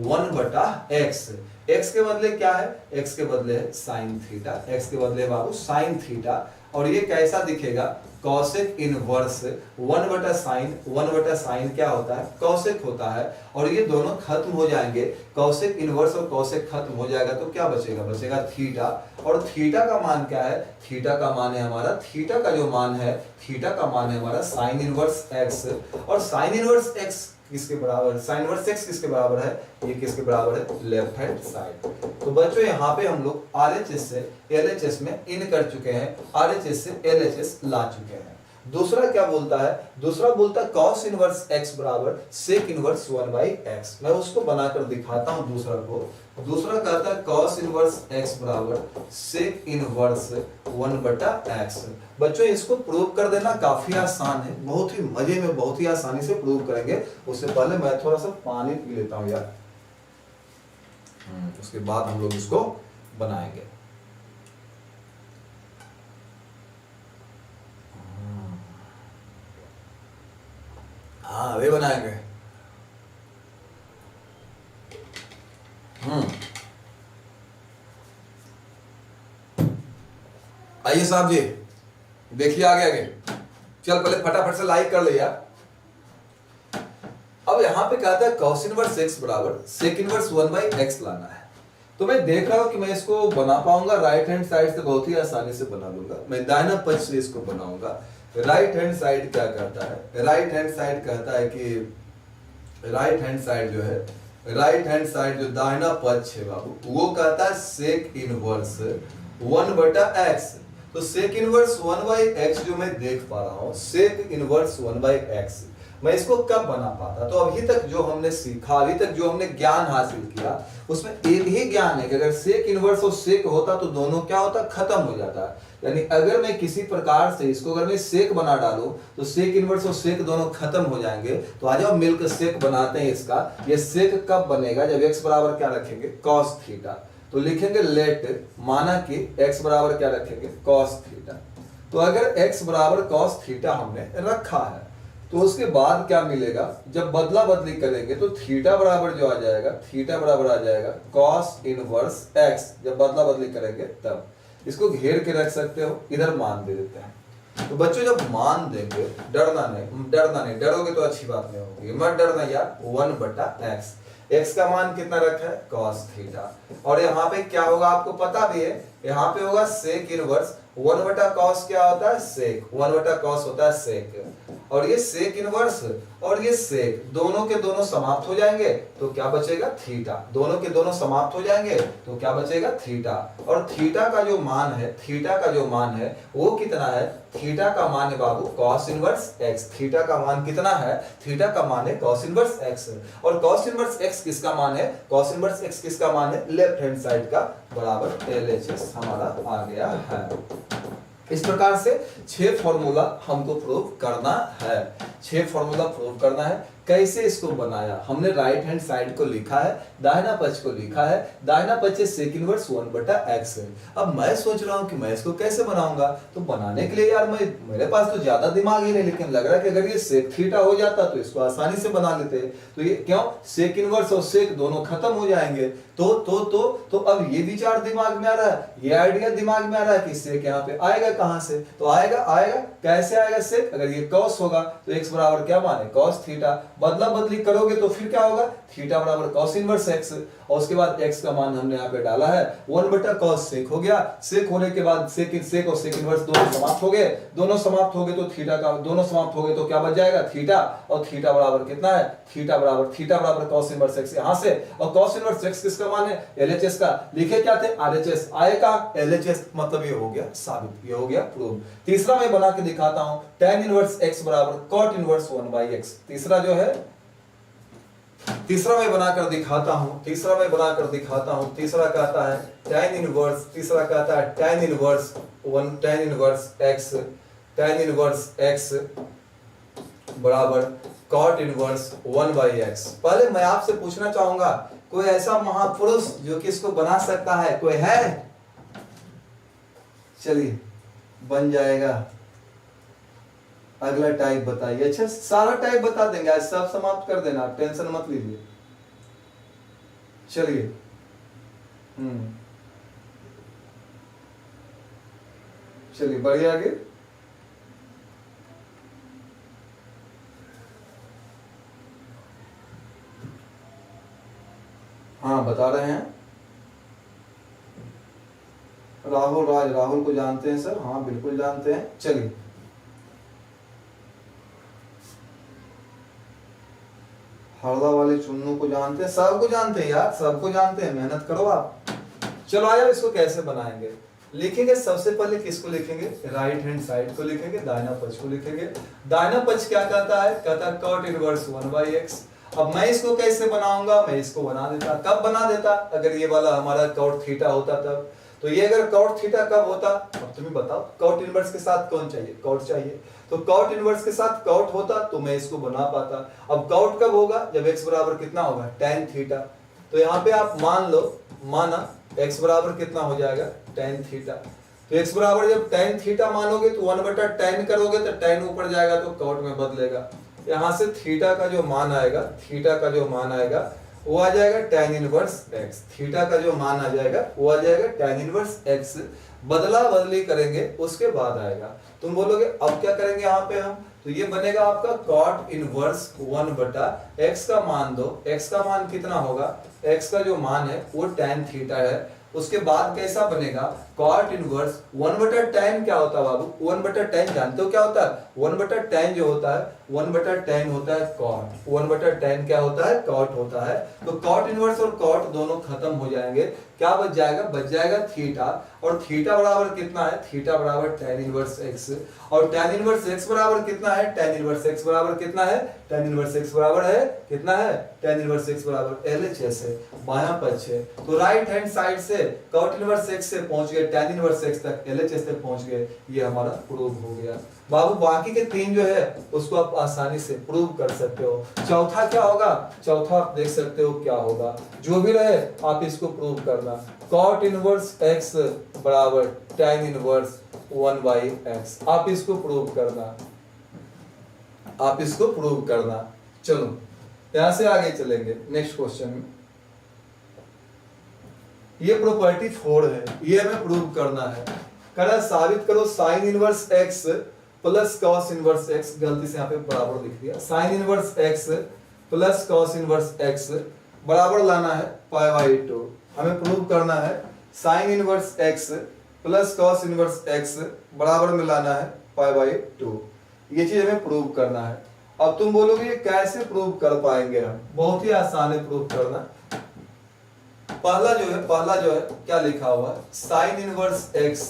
1/x। x के बदले क्या है, x के बदले है साइन थीटा, x के बदले बाबू साइन थीटा। और ये कैसा दिखेगा, कॉसेक इनवर्स 1/sin। 1/sin क्या होता है, कॉसेक होता है। और ये दोनों खत्म हो जाएंगे, कॉसेक इनवर्स और कॉसेक खत्म हो जाएगा तो क्या बचेगा, बचेगा थीटा। और थीटा का मान क्या है, थीटा का मान है हमारा, थीटा का जो मान है, थीटा का मान है हमारा साइन इनवर्स x। और साइन इनवर्स x किसके बराबर, साइन इनवर्स x किसके बराबर है, ये किसके बराबर है, लेफ्ट हैंड साइड। तो बच्चों यहाँ पे हम लोग RHS से LHS में इन कर चुके हैं, RHS से LHS ला चुके हैं। दूसरा क्या बोलता है, दूसरा बोलता है cos इनवर्स x बराबर sec इनवर्स 1/x। मैं उसको बनाकर दिखाता हूं दूसरा को। दूसरा कहता है cos इनवर्स x बराबर sec इनवर्स 1/x। बच्चों इसको प्रूव कर देना काफी आसान है, बहुत ही मजे में, बहुत ही आसानी से प्रूव करेंगे। उससे पहले मैं थोड़ा सा पानी पी लेता हूं यार, उसके बाद हम लोग इसको बनाएंगे। हाँ वे बनाएंगे। आइए साहब जी, देखिए आगे। चल पहले फटाफट से लाइक कर ले यार। अब यहाँ पे कहता है cos इनवर्स x बराबर sec इनवर्स 1/x लाना है। तो मैं देख रहा हूं कि मैं इसको बना पाऊंगा राइट हैंड साइड से, बहुत ही आसानी से बना लूंगा। मैं दाहिना पक्ष से इसको बनाऊंगा। राइट हैंड साइड क्या कहता है, राइट हैंड साइड कहता है कि राइट हैंड साइड जो है, राइट हैंड साइड जो दाहिना पक्ष है बाबू, वो कहता है सेक इनवर्स 1/x। तो सेक इनवर्स 1/x जो मैं देख पा रहा हूं, सेक इनवर्स 1/x, मैं इसको कब बना पाता? तो अभी तक जो हमने सीखा, अभी तक जो हमने ज्ञान हासिल किया, उसमें एक ही ज्ञान है कि अगर सेक इनवर्स और सेक होता तो दोनों क्या होता, खत्म हो जाता। यानी अगर मैं किसी प्रकार से इसको अगर मैं सेक बना डालूं तो सेक इनवर्स और सेक दोनों खत्म हो जाएंगे। तो आ जाओ मिलकर सेक बनाते हैं इसका। ये सेक कब बनेगा? जब x बराबर क्या रखेंगे, cos थीटा। तो लिखेंगे लेट, माना कि x बराबर क्या रखेंगे, cos थीटा। तो अगर x बराबर cos थीटा हमने रखा है, तो उसके बाद क्या मिलेगा, जब बदला बदली करेंगे तो थीटा बराबर जो आ जाएगा, थीटा बराबर आ जाएगा cos इनवर्स x। जब बदला बदली करेंगे तब इसको घेर के रख सकते हो, इधर मान दे देते हैं। तो बच्चों जब मान देंगे, डरना नहीं, डरोगे तो अच्छी बात नहीं होगी, मत डरना यार। 1/x, x का मान कितना रखा है, cos थीटा। और यहाँ पे क्या होगा आपको पता भी है, यहाँ पे होगा सेक इनवर्स 1/cos। क्या होता है, सेक। 1/cos होता है सेक। और ये सेक इनवर्स और ये सेक दोनों के दोनों समाप्त हो जाएंगे तो क्या बचेगा, थीटा। दोनों के दोनों समाप्त हो जाएंगे तो क्या बचेगा, थीटा। और थीटा का जो मान है, थीटा का जो मान है वो कितना है, थीटा का मान है बाबू cos इनवर्स x। थीटा का मान कितना है, थीटा का मान है cos इनवर्स x। और cos इनवर्स x किसका मान है, cos इनवर्स x किसका मान है, लेफ्ट हैंड साइड का, बराबर LHS हमारा आ गया है। इस प्रकार से 6 फॉर्मूला हमको प्रूव करना है। 6 फॉर्मूला प्रूव करना है। कैसे इसको बनाया हमने, राइट हैंड साइड को लिखा है, दाहिना पक्ष को लिखा है। दाहिना पक्ष सेक इनवर्स 1/x है। अब मैं सोच रहा हूं कि मैं इसको कैसे बनाऊंगा। तो बनाने के लिए यार मेरे पास तो ज्यादा दिमाग ही नहीं, लेकिन लग रहा है कि अगर ये सेक थीटा हो जाता तो इसको आसानी से बना लेते। तो ये क्यों, सेक इनवर्स और सेक दोनों खत्म हो जाएंगे। तो अब ये विचार दिमाग में आ रहा है, ये आइडिया दिमाग में आ रहा है कि सेक यहाँ पे आएगा कहां से। तो आएगा कैसे आएगा सेक, अगर ये cos होगा तो x बराबर क्या मान है, cos थीटा। बदला बदली करोगे तो फिर क्या होगा, थीटा बराबर cos इनवर्स x। और उसके बाद x का मान हमने यहाँ पे डाला है 1/cos सेक हो गया। सेक होने के बाद सेक और सेक इनवर्स दोनों समाप्त हो गए। दोनों समाप्त हो गए तो थीटा का, दोनों समाप्त हो गए तो क्या बच जाएगा, थीटा। और थीटा बराबर कितना है, थीटा बराबर cos इनवर्स x यहाँ से। और cos इनवर्स x किसका मान है, LHS का। लिखे क्या थे, RHS, आएगा LHS, मतलब ये हो गया साबित, ये हो गया प्रूव। तीसरा मैं बना के दिखाता हूं, tan इनवर्स x बराबर cot इनवर्स 1/x। तीसरा जो है, तीसरा मैं बनाकर दिखाता हूं। तीसरा कहता है tan इनवर्स, तीसरा कहता है tan इनवर्स x बराबर cot इनवर्स 1/x। पहले मैं आपसे पूछना चाहूंगा, कोई ऐसा महापुरुष जो कि इसको बना सकता है, कोई है? चलिए बन जाएगा। अगला टाइप बताइए। अच्छा सारा टाइप बता देंगे आज, सब समाप्त कर देना, टेंशन मत लीजिए। चलिए चलिए बढ़िया, आगे हाँ बता रहे हैं। राहुल को जानते हैं सर? हाँ बिल्कुल जानते हैं। चलिए हरदा वाले चुन्नू को जानते हैं, सबको जानते हैं यार, सबको जानते हैं, मेहनत करो आप। चलो आया, इसको कैसे बनाएंगे, लिखेंगे। सबसे पहले किसको लिखेंगे, राइट हैंड साइड को लिखेंगे, दाहिना पक्ष को लिखेंगे। दाहिना पक्ष क्या कहता है, कहता है cot इनवर्स 1/x। अब मैं इसको कैसे बनाऊंगा, मैं इसको बना देता। कब बना देता, अगर ये वाला हमारा cot थीटा होता तब। तो ये अगर cot थीटा कब होता, अब तुम्हें बताओ। cot इनवर्स के साथ कौन चाहिए, cot चाहिए। तो cot इनवर्स के साथ cot होता तो मैं इसको बना पाता। अब cot कब होगा, जब x बराबर कितना होगा, tan थीटा। तो यहाँ पे आप मान लो, माना x बराबर कितना हो जाएगा, tan थीटा। तो x बराबर जब tan थीटा मानोगे तो 1/tan करोगे तो tan ऊपर जाएगा तो cot में बदलेगा। यहाँ से थीटा का जो मान आएगा, वो आ जाएगा tan इनवर्स x। थीटा का जो मान आ जाएगा वो आ जाएगा tan इनवर्स x। बदला बदली करेंगे उसके बाद आएगा। तुम बोलोगे अब क्या करेंगे यहाँ पे हम, तो ये बनेगा आपका cot इनवर्स 1 बटा x का मान दो, x का मान कितना होगा, x का जो मान है वो tan थीटा है। उसके बाद कैसा बनेगा cot इनवर्स 1 बटा tan क्या होता है बाबू, 1 बटा tan जानते हो क्या होता है, 1 बटा tan जो होता है 1 बटा tan होता है cot, 1 बटा tan क्या होता है cot होता है। तो cot इनवर्स और cot दोनों खत्म हो जाएंगे, क्या बच जाएगा, बच जाएगा थीटा, और थीटा बराबर कितना है, थीटा बराबर tan इनवर्स x, और tan इनवर्स x बराबर कितना है, tan इनवर्स x बराबर कितना है, tan इनवर्स x बराबर है कितना है, tan इनवर्स x बराबर LHS है, बायां पक्ष है। तो राइट हैंड साइड से cot इनवर्स x से पहुंच गए tan इनवर्स x तक, LHS तक पहुंच गए, ये हमारा प्रूव हो गया। बाबू बाकी के 3 जो है उसको आप आसानी से प्रूव कर सकते हो। चौथा क्या होगा, चौथा आप देख सकते हो क्या होगा, जो भी रहे आप इसको प्रूव करना। cot इनवर्स x बराबर tan इनवर्स 1/x, आप इसको प्रूव करना, आप इसको प्रूव करना। चलो यहां से आगे चलेंगे नेक्स्ट क्वेश्चन में। ये प्रॉपर्टी 4 है, ये हमें प्रूव करना है। करा साबित करो sign inverse x plus cos inverse x, गलती से यहाँ पे बराबर लिख दिया, sign inverse x plus cos inverse x बराबर लाना है π/2। हमें प्रूव करना है sign inverse x plus cos inverse x बराबर में लाना है π/2, ये चीज हमें प्रूव करना है। अब तुम बोलोगे ये कैसे प्रूव कर पाएंगे हम, बहुत ही आसान है प्रूव करना। पहला जो है क्या लिखा हुआ है, sign inverse x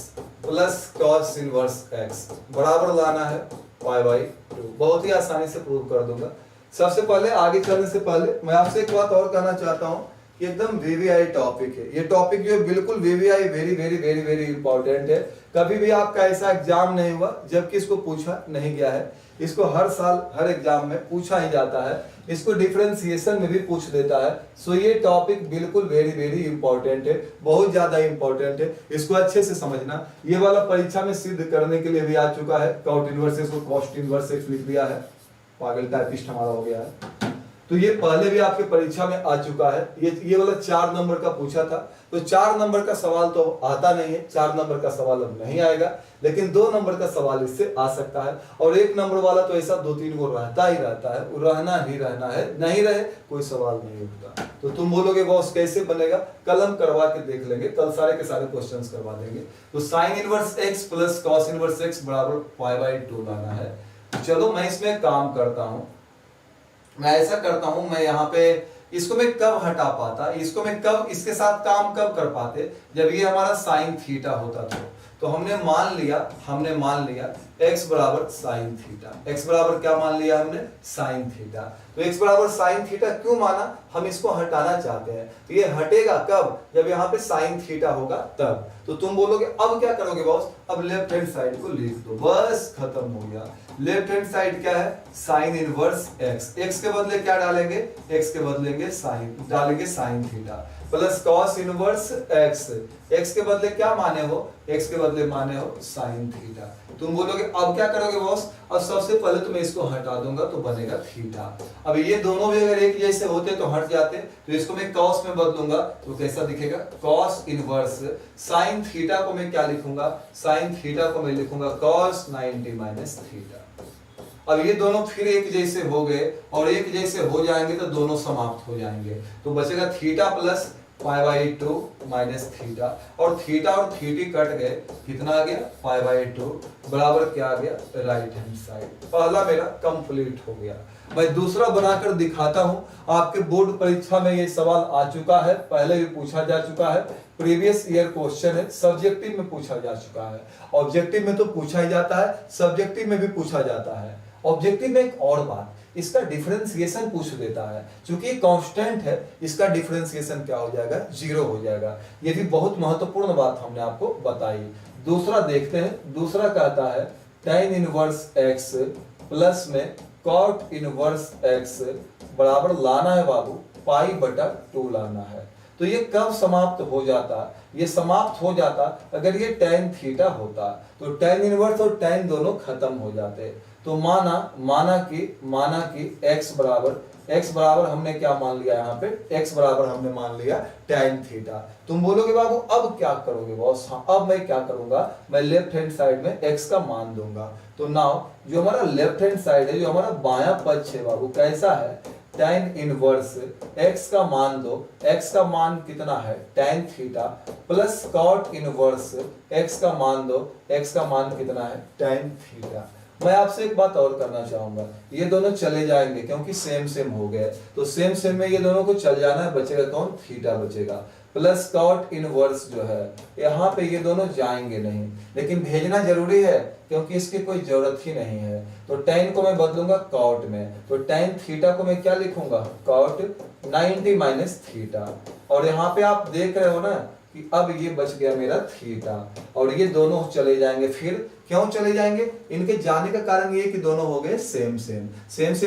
plus cos inverse x बराबर लाना है π/2, बहुत ही आसानी से प्रूव कर दूंगा। सबसे पहले आगे चलने से पहले मैं आपसे एक बात और कहना चाहता हूं कि एकदम वीवीआई टॉपिक है, ये टॉपिक जो है बिल्कुल VVI very very very very important है। कभी भी आपका ऐसा एग्जाम नहीं हुआ जबकि इसको पूछा नहीं गया है, इसको हर साल हर एग्जाम में पूछा ही जाता है, इसको डिफरेंशिएशन में भी पूछ देता है। सो ये टॉपिक बिल्कुल वेरी वेरी इंपॉर्टेंट है, बहुत ज्यादा इंपॉर्टेंट है, इसको अच्छे से समझना। ये वाला परीक्षा में सिद्ध करने के लिए भी आ चुका है, cot इनवर्स x को cos इनवर्स x लिख दिया है, पागल टाइपिस्ट हमारा हो गया है। तो ये पहले भी आपके परीक्षा में आ चुका है, ये वाला 4 नंबर का पूछा था। तो 4 नंबर का सवाल तो आता नहीं है, 4 नंबर का सवाल अब नहीं आएगा, लेकिन 2 नंबर का सवाल इससे आ सकता है, और 1 नंबर वाला तो ऐसा 2-3 को रहता ही रहता है, वो रहना ही रहना है, नहीं रहे कोई सवाल नहीं उठता। तो तुम बोलोगे बॉस कैसे बनेगा, कल हम करवा के देख लेंगे, कल सारे के सारे क्वेश्चंस करवा देंगे। तो sign inverse x plus cos inverse x बराबर π/2 लाना है। चलो मैं इसमें काम करता हूं, मैं ऐसा करता हूं, मैं यहाँ पे इसको मैं कब हटा पाता, इसको मैं कब इसके साथ काम कब कर पाते, जब ये हमारा साइन थीटा होता था। तो हमने मान लिया x बराबर साइन थीटा, x बराबर क्या मान लिया हमने, साइन थीटा। तो x बराबर साइन थीटा क्यों माना, हम इसको हटाना चाहते हैं। तो ये हटेगा कब, जब यहाँ पे साइन थीटा होगा तब। तो तुम बोलोगे अब क्या करोगे बॉस, अब लेफ्ट हैंड साइड को लिख दो, बस खत्म हो गया। लेफ्ट हैंड साइड क्या है, साइन इनवर्स x के बदले क्या डालेंगे, x के बदलेंगे साइन, डालेंगे sine theta plus cos inverse x के बदले क्या माने हो, x के बदले माने हो साइन थीटा। तुम बोलोगे अब क्या करोगे बॉस, अब सबसे पहले तो मैं इसको हटा दूंगा तो बनेगा थीटा। अब ये दोनों भी अगर एक जैसे होते तो हट जाते, तो इसको मैं कॉस में बदलूंगा तो कैसा दिखेगा, कॉस इनवर्स साइन थीटा को मैं क्या लिखूंगा, साइन थीटा को मैं लिखूंगा कॉस 90 माइनस थीटा। अब ये दोनों फिर एक जैसे हो गए, और एक जैसे हो जाएंगे तो दोनों समाप्त हो जाएंगे, तो बचेगा थीटा प्लस π/2 माइनस थीटा, और थीटा और थीटी कट गए, कितना आ गया π/2 बराबर क्या आ गया, राइट हैंड साइड। पहला मेरा कंप्लीट हो गया। मैं दूसरा बनाकर दिखाता हूं, आपके बोर्ड परीक्षा में ये सवाल आ चुका है, पहले भी पूछा जा चुका है, प्रीवियस ईयर क्वेश्चन है, सब्जेक्टिव में पूछा जा चुका है। ऑब्जेक्टिव में तो पूछा ही जाता है, सब्जेक्टिव में भी पूछा जाता है। ऑब्जेक्टिव में एक और बात, इसका डिफरेंशिएशन पूछ देता है, क्योंकि कांस्टेंट है, इसका डिफरेंशिएशन क्या हो जाएगा, 0 हो जाएगा। ये भी बहुत महत्वपूर्ण बात हमने आपको बताई। दूसरा देखते हैं, दूसरा कहता है tan इनवर्स x प्लस में cot इनवर्स x बराबर लाना है बाबू π/2 लाना है। तो ये कब समाप्त हो जाता, ये समाप्त हो जाता अगर ये tan थीटा होता, तो tan इनवर्स और tan दोनों खत्म हो जाते। तो माना कि x बराबर हमने क्या मान लिया यहाँ पे, x बराबर हमने मान लिया tan थीटा। तुम बोलोगे बाबू अब क्या करोगे बॉस? हाँ, अब मैं क्या करूंगा, मैं लेफ्ट हैंड साइड में x का मान दूंगा। तो नाउ जो हमारा लेफ्ट हैंड साइड है, जो हमारा बायां पक्ष है बाबू, कैसा है, tan इनवर्स x का मान दो, x का मान कितना है tan theta, plus cot inverse x का मान दो, x का मान कितना है tan थीटा। मैं आपसे एक बात और करना चाहूंगा, ये दोनों चले जाएंगे क्योंकि सेम हो गए, तो सेम में ये दोनों को चल जाना है, बचेगा कौन, थीटा बचेगा, प्लस cot इनवर्स जो है यहाँ पे ये दोनों जाएंगे नहीं, लेकिन भेजना जरूरी है क्योंकि इसकी कोई जरूरत ही नहीं है। तो tan को मैं बदलूंगा cot में, तो tan थीटा को मैं क्या लिखूंगा, cot 90 माइनस थीटा। और यहाँ पे आप देख रहे हो ना कि अब ये बच गया मेरा थीटा, और ये दोनों चले जाएंगे। फिर क्यों चले जाएंगे, इनके जाने का कारण ये कि दोनों हो गए सेम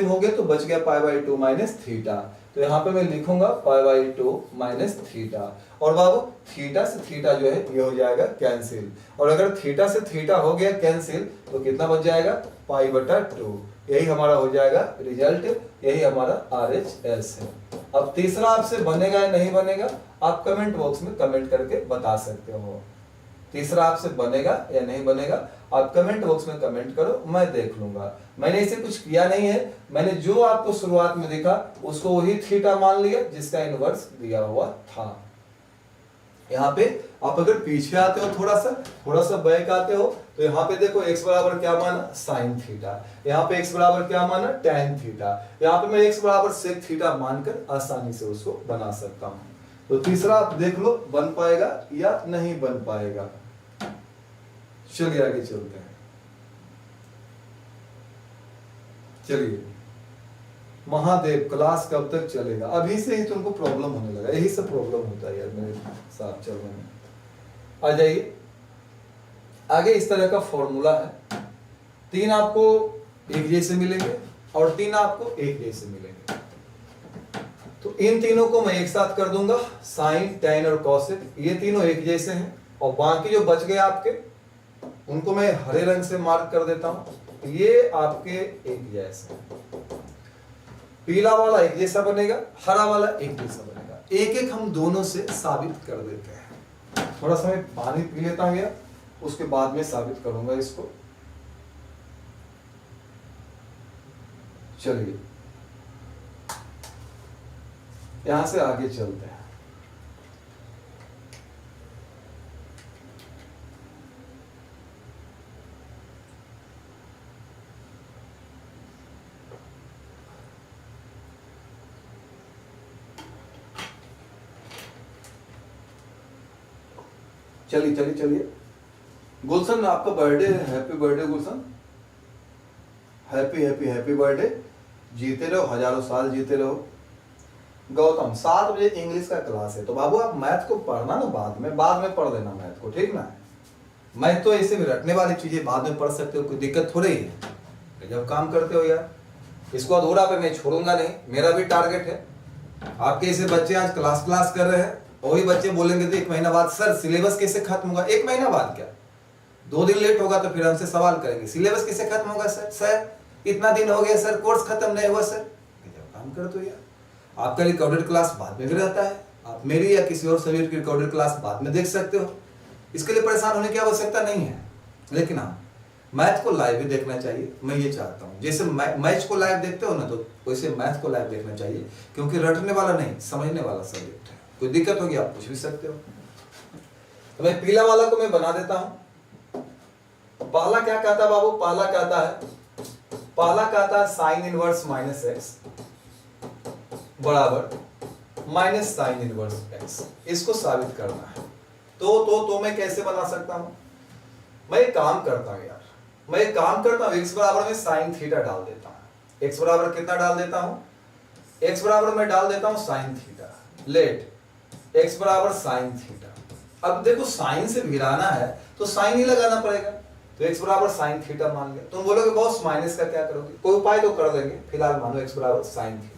हो गए, तो बच गया π/2 माइनस थीटा। तो यहाँ पे मैं लिखूंगा π/2 माइनस थीटा, और बाबू थीटा से थीटा जो है ये हो जाएगा कैंसिल, और अगर थीटा से थीटा हो गया कैंसिल तो कितना बच जाएगा, π/2। यही हमारा हो जाएगा रिजल्ट, यही हमारा RHS है। अब तीसरा आपसे बनेगा या नहीं बनेगा, आप कमेंट बॉक्स में कमेंट करके बता सकते हो। तीसरा आपसे बनेगा या नहीं बनेगा, आप कमेंट बॉक्स में कमेंट करो, मैं देख लूंगा। मैंने इसे कुछ किया नहीं है, मैंने जो आपको शुरुआत में दिखा उसको वही थीटा मान लिया जिसका इनवर्स दिया हुआ था। यहाँ पे आप अगर पीछे आते हो, थोड़ा सा बैक आते हो, तो यहाँ पे देखो x बराबर क्या माना, साइन थीटा, यहाँ पे x बराबर क्या माना, tan थीटा। यहाँ पे मैं x बराबर सेक थीटा मानकर आसानी से उसको बना सकता हूँ। तो तीसरा आप देख लो बन पाएगा या नहीं बन पाएगा। चलिए आगे चलते हैं। चलिए महादेव, क्लास कब तक चलेगा? अभी से ही तुमको प्रॉब्लम होने लगा, यही सब प्रॉब्लम होता है यार मेरे साथ चलने में। आ जाइए आगे। इस तरह का फॉर्मूला है, 3 आपको एक जैसे मिलेंगे और 3 आपको एक जैसे मिलेंगे। तो इन तीनों को मैं एक साथ कर दूंगा, साइन, टैन और कॉसेक, ये तीनों एक जैसे हैं, और बाकी जो बच गए आपके उनको मैं हरे रंग से मार्क कर देता हूं, ये आपके एक जैसे हैं। पीला वाला एक जैसा बनेगा, हरा वाला एक जैसा बनेगा। एक एक हम दोनों से साबित कर देते हैं। थोड़ा सा मैं पानी पी लेता हूं यार, उसके बाद में साबित करूंगा इसको। चलिए यहां से आगे चलते हैं। चलिए गुलशन, आपका बर्थडे है, हैप्पी बर्थडे गुलशन, हैप्पी बर्थडे, जीते रहो, हजारों साल जीते रहो। गौतम 7 बजे इंग्लिश का क्लास है, तो बाबू आप मैथ को पढ़ना ना बाद में पढ़ देना मैथ को, ठीक ना। मैथ तो ऐसे भी रटने वाली चीजें बाद में पढ़ सकते हो, कोई दिक्कत थोड़ी है। जब काम करते हो यार, इसको अधूरा पे मैं छोड़ूंगा नहीं, मेरा भी टारगेट है। आपके ऐसे बच्चे आज क्लास कर रहे हैं, वही बच्चे बोलेंगे तो 1 महीना बाद सर सिलेबस कैसे खत्म होगा। 1 महीना बाद क्या, 2 दिन लेट होगा तो फिर हमसे सवाल करेंगे सिलेबस कैसे खत्म होगा सर इतना दिन हो गया सर, कोर्स खत्म नहीं हुआ सर। जब काम कर तो यार, आपका रिकॉर्डेड क्लास बाद में भी रहता है, आप मेरी या किसी और सब्जेक्ट की रिकॉर्डेड क्लास बाद में देख सकते हो, इसके लिए परेशान होने की आवश्यकता नहीं है। लेकिन हाँ, मैथ को लाइव भी देखना चाहिए, मैं ये चाहता हूँ। जैसे मैच को लाइव देखते हो ना, तो वैसे मैथ को लाइव देखना चाहिए, क्योंकि रटने वाला नहीं, समझने वाला सब्जेक्ट है। कोई दिक्कत होगी आप पूछ भी सकते हो। तो मैं पीला वाला को मैं बना देता हूं। पहला क्या कहता है बाबू, पहला कहता है साइन इनवर्स माइनस एक्स बराबर माइनस साइन इनवर्स एक्स। इसको साबित करना है। तो मैं कैसे बना सकता हूं, मैं एक काम करता हूं यार, मैं एक काम करता हूं, x बराबर में साइन थीटा डाल देता हूं। x बराबर कितना डाल देता हूं, x बराबर मैं डाल देता हूं साइन थीटा। लेट x बराबर साइन थीटा। अब देखो साइन से गिराना है तो साइन ही लगाना पड़ेगा, तो x बराबर साइन थीटा मान लिया। तुम बोलोगे बॉस माइनस का क्या करोगे, कोई उपाय तो कर देंगे, फिलहाल मानो x बराबर साइन थीटा।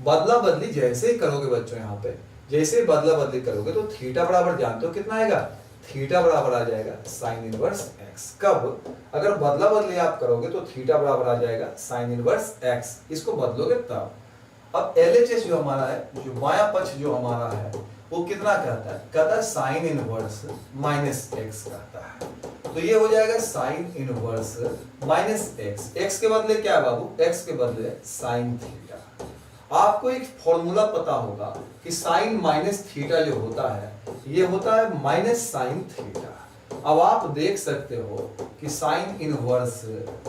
बदला बदली जैसे ही करोगे बच्चों, यहाँ पे जैसे बदला बदली करोगे तो थीटा बराबर जानते हो कितना आएगा, थीटा बराबर आ जाएगा साइन इनवर्स एक्स। कब? अगर बदला बदली आप करोगे तो थीटा बराबर आ जाएगा साइन इनवर्स एक्स, इसको बदलोगे तब। अब LHS जो हमारा है, जो बायां पक्ष जो हमारा है वो कितना कहता है? कहता है साइन इनवर्स माइनस एक्स कहता है। तो ये हो जाएगा sine inverse minus x. X के बदले क्या है बाबू? एक्स के बदले साइन थीटा। आपको एक फॉर्मूला पता होगा कि साइन माइनस थीटा जो होता है ये होता है माइनस साइन थीटा। अब आप देख सकते हो कि sine inverse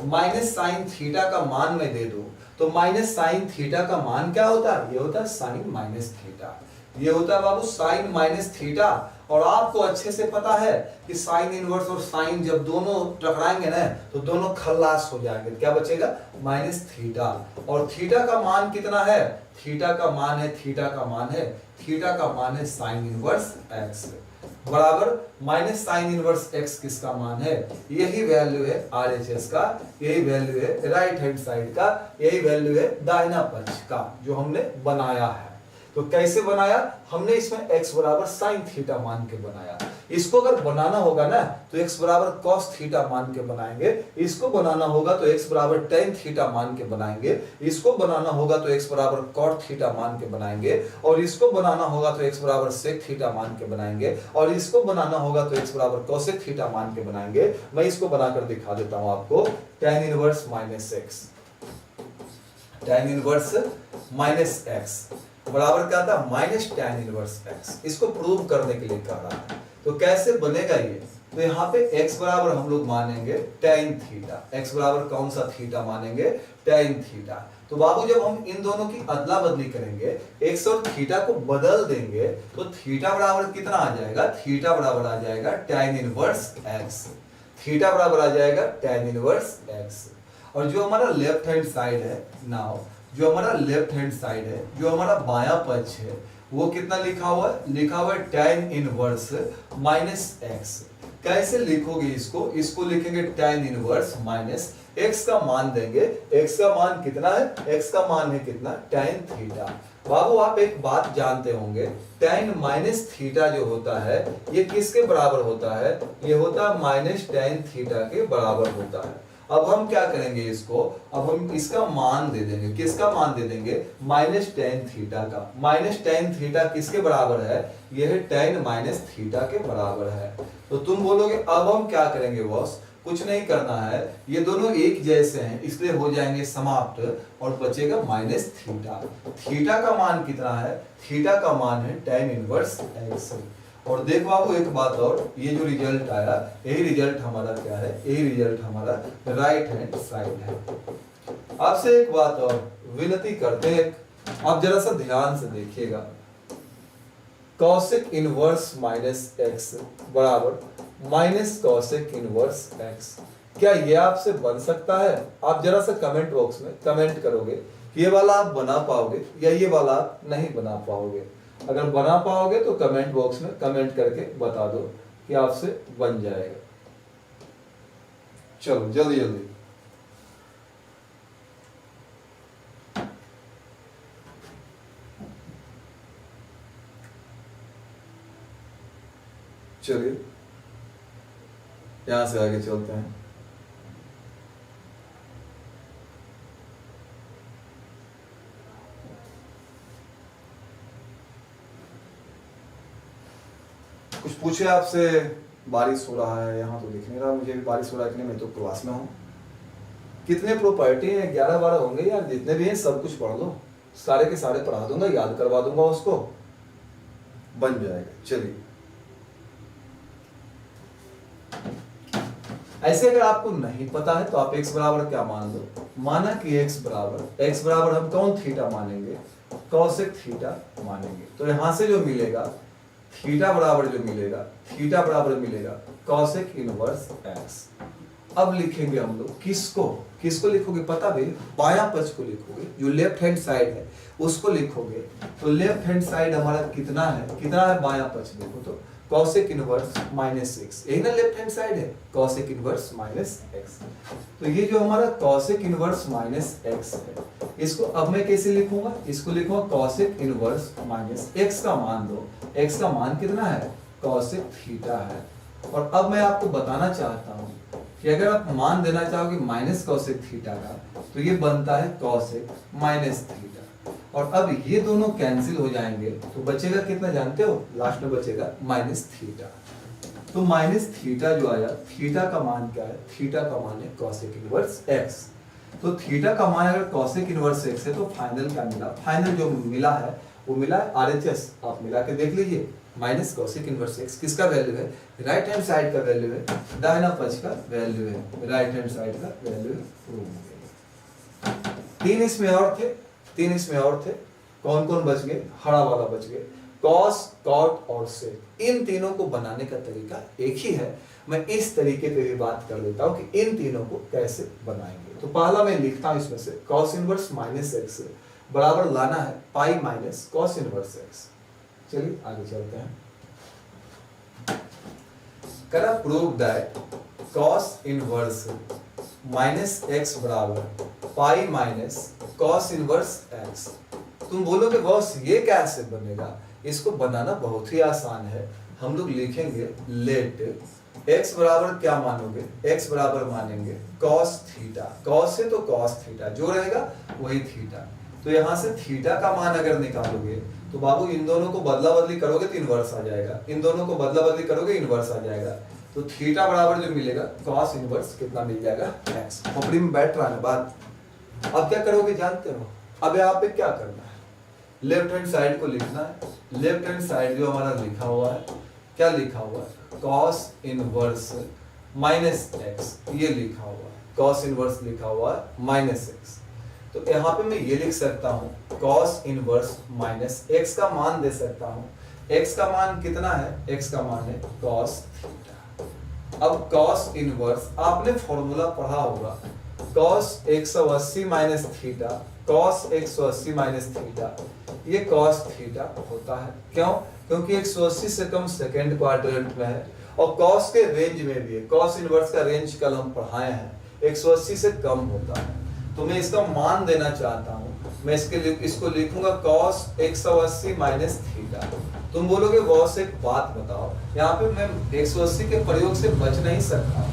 minus sine theta का मान मैं दे दूं तो माइनस साइन थीटा का मान क्या होता है? ये होता है साइन माइनस थीटा। ये होता है बाबू साइन माइनस थीटा। और आपको अच्छे से पता है कि साइन इनवर्स और साइन जब दोनों टकराएंगे ना तो दोनों खल्लास हो जाएंगे। क्या बचेगा? Minus theta. और थीटा का मान कितना है? थीटा का मान है साइन इनवर्स एक्स बराबर माइनस साइन इनवर्स एक्स। किसका मान है? यही वैल्यू है RHS का, यही वैल्यू है राइट हैंड साइड का, यही वैल्यू है दाहिना पक्ष का जो हमने बनाया है। तो कैसे बनाया हमने? इसमें x बराबर साइन थीटा मान के बनाया। इसको अगर बनाना होगा ना तो x बराबर कॉस थीटा मान के बनाएंगे। इसको बनाना होगा तो x बराबर टेन थीटा मान के बनाएंगे। इसको बनाना होगा तो x बराबर कॉट थीटा मान के बनाएंगे। और इसको बनाना होगा तो x बराबर सेक थीटा मान के बनाएंगे। और इसको बनाना होगा तो x बराबर कोसेक थीटा मान के बनाएंगे। मैं इसको बनाकर दिखा देता हूं आपको। Tan inverse minus x, tan inverse minus x बराबर क्या था? Minus tan inverse x. इसको प्रूव करने के लिए कह रहा है। तो कैसे बनेगा ये? तो यहाँ पे x बराबर हम लोग मानेंगे टेन थीटा। x बराबर कौन सा थीटा मानेंगे? Tan theta. तो बाबू जब हम इन दोनों की अदला बदली करेंगे, x और थीटा को बदल देंगे तो थीटा बराबर कितना आ जाएगा? थीटा बराबर आ जाएगा टेन इनवर्स x। थीटा बराबर आ जाएगा टेन इनवर्स x। और जो हमारा लेफ्ट हैंड साइड है नाउ, जो हमारा लेफ्ट हैंड साइड है, जो हमारा बायां पक्ष है, वो कितना लिखा हुआ है? लिखा हुआ है टेन इनवर्स माइनस एक्स। कैसे लिखोगे इसको? इसको लिखेंगे टेन इनवर्स माइनस एक्स का मान देंगे। एक्स का मान कितना है? एक्स का मान है कितना? Tan theta. बाबू आप एक बात जानते होंगे, टेन माइनस थीटा जो होता है ये किसके बराबर होता है? ये होता है माइनस टेन थीटा के बराबर होता है। अब हम क्या करेंगे इसको? अब हम इसका मान दे देंगे। किसका मान दे देंगे? माइनस टेन थीटा का। माइनस टेन थीटा किसके बराबर है? यह टेन माइनस थीटा के बराबर है। तो तुम बोलोगे अब हम क्या करेंगे बॉस? कुछ नहीं करना है, ये दोनों एक जैसे हैं इसलिए हो जाएंगे समाप्त और बचेगा माइनस थीटा। थीटा का मान कितना है? थीटा का मान है टेन इनवर्स एक्स। और देखो आपको एक बात और, ये जो रिजल्ट आया यही रिजल्ट हमारा क्या है? यही रिजल्ट हमारा राइट हैंड साइड है। आपसे एक बात और विनती करते हैं, आप जरा सा ध्यान से देखिएगा। कॉसेक इनवर्स माइनस एक्स बराबर माइनस कॉसेक इनवर्स एक्स, क्या ये आपसे बन सकता है? आप जरा सा कमेंट बॉक्स में कमेंट करोगे कि ये वाला आप बना पाओगे या ये वाला आप नहीं बना पाओगे। अगर बना पाओगे तो कमेंट बॉक्स में कमेंट करके बता दो कि आपसे बन जाएगा। चलो जल्दी जल्दी। चलिए यहां से आगे चलते हैं। कुछ पूछे आपसे? बारिश हो रहा है, यहाँ तो दिख नहीं रहा मुझे भी बारिश हो रहा है कि नहीं, मैं तो क्लास में हूँ। कितने प्रॉपर्टी हैं? 11-12 होंगे यार, जितने भी हैं सब कुछ पढ़ लो, सारे के सारे पढ़ा दूंगा, याद करवा दूंगा, उसको बन जाएगा। चलिए ऐसे अगर आपको नहीं पता है तो आप x बराबर क्या मान लो? माना कि x बराबर हम कौन थीटा मानेंगे? कॉसेक थीटा मानेंगे। तो यहां से जो मिलेगा थीटा बराबर मिलेगा कॉसेक इनवर्स x। अब लिखेंगे हम लोग किसको लिखोगे पता भी? बायां पक्ष को लिखोगे, जो लेफ्ट हैंड साइड है उसको लिखोगे। तो लेफ्ट हैंड साइड हमारा कितना है बायां पक्ष? देखो तो कॉसेक इनवर्स माइनस एक्स, यही ना लेफ्ट हैंड साइड है, कॉसेक इनवर्स माइनस एक्स। तो ये जो हमारा कॉसेक इनवर्स माइनस एक्स है, इसको अब मैं कैसे लिखूंगा? इसको लिखूंगा कॉसेक इनवर्स माइनस एक्स का मान दो। एक्स का मान कितना है? कॉसेक थीटा है। और अब मैं आपको बताना चाहता हूँ कि अगर आप मान देना चाहोगे माइनस कॉसेक थीटा का तो ये बनता है कॉसेक माइनस थीटा। और अब ये दोनों कैंसिल हो जाएंगे तो बचेगा कितना जानते हो? लास्ट में बचेगा माइनस थीटा। तो माइनस थीटा जो आया, थीटा का मान क्या है? थीटा का मान है कॉसेक इनवर्स एक्स। तो थीटा का मान अगर कॉसेक इनवर्स एक्स है तो फाइनल क्या मिला? फाइनल जो मिला है वो मिला है RHS। आप मिला के देख लीजिए, माइनस कॉसेक इनवर्स एक्स किसका वैल्यू है? राइट हैंड साइड का वैल्यू है, दाहिना पक्ष का वैल्यू है, राइट हैंड साइड का वैल्यू है। प्रूव हो गया। तीन इसमें और थे। कौन कौन बच गए? हरा वाला बच गए, कॉस, कॉट और सेक। इन तीनों को बनाने का तरीका एक ही है। मैं इस तरीके पे भी बात कर लेता हूं कि इन तीनों को कैसे बनाएंगे। तो पहला मैं लिखता हूं इसमें से कॉस इनवर्स माइनस एक्स बराबर लाना है pi minus cos inverse x. चलिए आगे चलते हैं। करा prove that cos inverse minus x बराबर pi minus cos inverse x. तुम बोलोगे बॉस ये कैसे बनेगा? इसको बनाना बहुत ही आसान है। हम लोग लिखेंगे लेट x बराबर क्या मानोगे? x बराबर मानेंगे cos थीटा। cos से तो cos थीटा, जो रहेगा वही थीटा। तो यहां से थीटा का मान अगर निकालोगे तो बाबू इन दोनों को बदला बदली करोगे तो इनवर्स आ जाएगा, इन दोनों को बदला बदली करोगे इनवर्स आ जाएगा। तो थीटा बराबर जो मिलेगा cos इनवर्स कितना मिल जाएगा? x। खोपड़ी में बैठ रहा है बात। अब क्या करोगे जानते हो? अब यहाँ पे क्या करना है? लेफ्ट हैंड साइड को लिखना है। लेफ्ट हैंड साइड जो हमारा लिखा हुआ है, क्या लिखा हुआ है? cos इनवर्स माइनस एक्स, ये लिखा हुआ है। cos इनवर्स लिखा हुआ है माइनस एक्स। तो यहाँ पे मैं ये लिख सकता हूँ cos इनवर्स माइनस एक्स का मान दे सकता हूँ। x का मान कितना है? x का मान है cos थीटा। अब cos इनवर्स आपने फॉर्मूला पढ़ा होगा, cos 180 minus theta, cos 180 minus theta, ये cos थीटा होता है। क्यों? क्योंकि 180 से कम सेकंड क्वाड्रेंट में है और cos के रेंज में भी है। cos इनवर्स का रेंज कल हम पढ़ाए हैं, 180 से कम होता है। तो मैं इसका मान देना चाहता हूँ, मैं इसको लिखूंगा cos 180 माइनस थीटा। तुम बोलोगे बॉस एक बात बताओ, यहाँ पे मैं 180 के प्रयोग से बच नहीं सकता।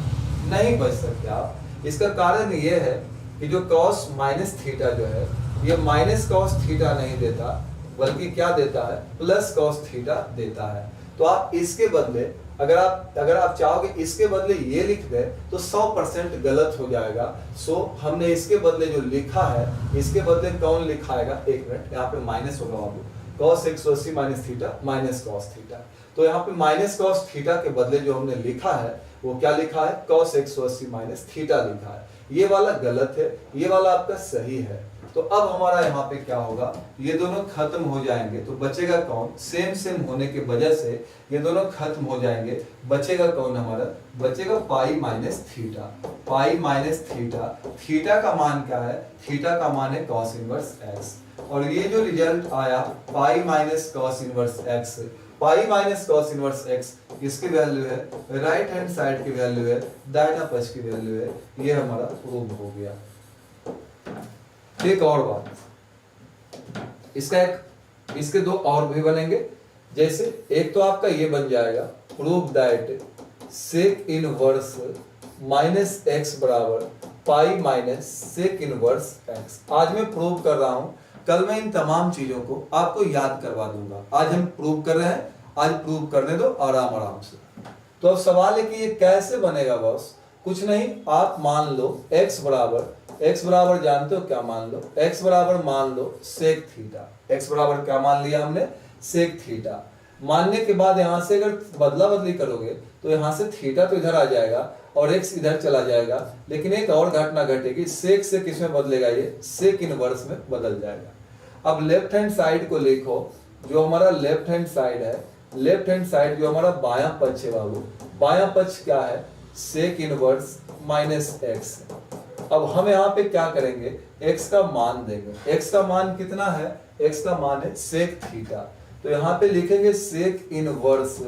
नहीं बच सकते आप। इसका कारण ये है कि जो cos माइनस थीटा जो है ये माइनस cos थीटा नहीं देता, बल्कि क्या देता है? प्लस cos थीटा देता है। तो आप इसके बदले अगर आप चाहोगे इसके बदले ये लिख दे तो 100% गलत हो जाएगा। सो हमने इसके बदले जो लिखा है, इसके बदले कौन लिखाएगा? एक मिनट, यहाँ पे माइनस होगा बाबू, cos 180 minus theta minus cos theta. तो यहाँ पे माइनस cos थीटा के बदले जो हमने लिखा है वो क्या लिखा है? cos 180 माइनस थीटा लिखा है। ये वाला गलत है, ये वाला आपका सही है। तो अब हमारा यहाँ पे क्या होगा? ये दोनों खत्म हो जाएंगे तो बचेगा कौन? सेम होने की वजह से ये दोनों खत्म हो जाएंगे। बचेगा कौन हमारा? बचेगा पाई माइनस थीटा। पाई माइनस थीटा, थीटा का मान क्या है? थीटा का मान है cos इनवर्स x। और ये जो रिजल्ट आया pi minus cos inverse x, pi minus cos inverse x किसकी वैल्यू है? राइट हैंड साइड की वैल्यू है, दाहिना पक्ष की वैल्यू है। ये हमारा प्रूव हो गया। एक और बात, इसके दो और भी बनेंगे। जैसे एक तो आपका ये बन जाएगा prove that sec inverse minus x बराबर pi minus sec inverse x. आज मैं प्रूव कर रहा हूं, कल मैं इन तमाम चीजों को आपको याद करवा दूंगा। आज हम प्रूव कर रहे हैं, आज प्रूव करने दो आराम से। तो अब सवाल है कि ये कैसे बनेगा बॉस? कुछ नहीं, आप मान लो x बराबर जानते हो क्या मान लो? x बराबर मान लो सेक थीटा। x बराबर क्या मान लिया हमने? Sec theta. मानने के बाद यहां से अगर बदला बदली करोगे तो यहां से थीटा तो इधर आ जाएगा और x इधर चला जाएगा। लेकिन एक और घटना घटेगी, सेक से किस में बदलेगा? ये सेक इनवर्स में बदल जाएगा। अब लेफ्ट हैंड साइड को लिखो, जो हमारा लेफ्ट हैंड साइड है, लेफ्ट हैंड साइड जो हमारा बायां पक्ष है बाबू, बायां पक्ष क्या है? Sec inverse minus x. अब हम यहाँ पे क्या करेंगे? x का मान देंगे। x का मान कितना है? x का मान है सेक थीटा। तो यहाँ पे लिखेंगे सेक इनवर्स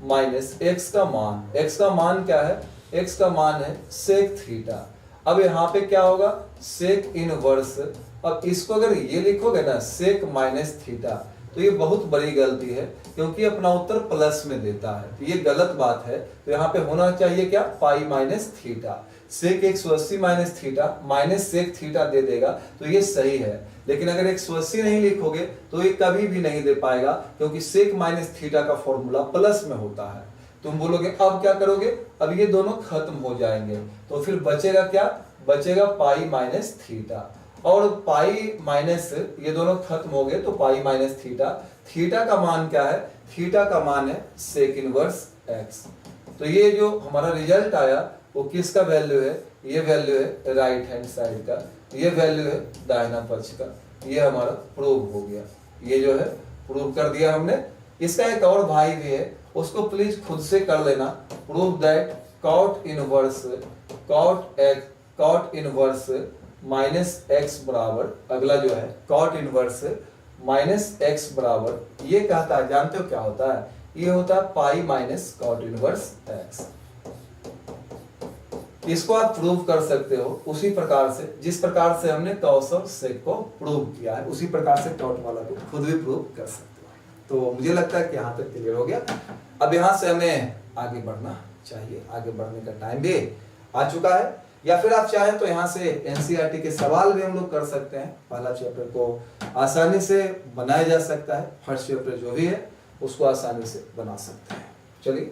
माइनस x का मान। x का मान क्या है? x का मान है सेक थीटा। अब यहाँ पे क्या होगा? Sec inverse. अब इसको अगर ये लिखोगे ना सेक माइनस थीटा, तो ये बहुत बड़ी गलती है, क्योंकि अपना उत्तर प्लस में देता है, तो ये गलत बात है। तो यहाँ पे होना चाहिए क्या, pi minus theta. Sec 180 minus theta minus sec theta दे देगा तो ये सही है। लेकिन अगर 180 नहीं लिखोगे तो ये कभी भी नहीं दे पाएगा, क्योंकि सेक माइनस थीटा का फॉर्मूला प्लस में होता है। तुम बोलोगे अब क्या करोगे, अब ये दोनों खत्म हो जाएंगे, तो फिर बचेगा क्या, बचेगा पाई माइनस थीटा। और पाई माइनस, ये दोनों खत्म हो गए तो पाई माइनस थीटा। थीटा का मान क्या है, थीटा का मान है सेक इनवर्स एक्स। तो ये जो हमारा रिजल्ट आया वो किसका वैल्यू है, ये वैल्यू है राइट हैंड साइड का, ये वैल्यू है दाहिना पक्ष का। ये हमारा प्रूव हो गया, ये जो है प्रूव कर दिया हमने। इसका एक और भाई भी है, उसको प्लीज खुद से कर लेना। Prove that cot inverse minus x बराबर, अगला जो है कॉट इनवर्स माइनस एक्स बराबर, ये कहता है, जानते हो क्या होता है, ये होता है pi minus cot inverse x. इसको आप प्रूव कर सकते हो उसी प्रकार से जिस प्रकार से हमने कॉस और सेक को प्रूव किया है, उसी प्रकार से कॉट वाला को खुद भी प्रूव कर सकते हो। तो मुझे लगता है कि यहाँ तक क्लियर हो गया। अब यहाँ से हमें आगे बढ़ना चाहिए, आगे बढ़ने का टाइम भी आ चुका है। या फिर आप चाहें तो यहाँ से एनसीईआरटी के सवाल भी हम लोग कर सकते हैं। पहला चैप्टर को आसानी से बनाया जा सकता है, फर्स्ट चैप्टर जो भी है उसको आसानी से बना सकते हैं। चलिए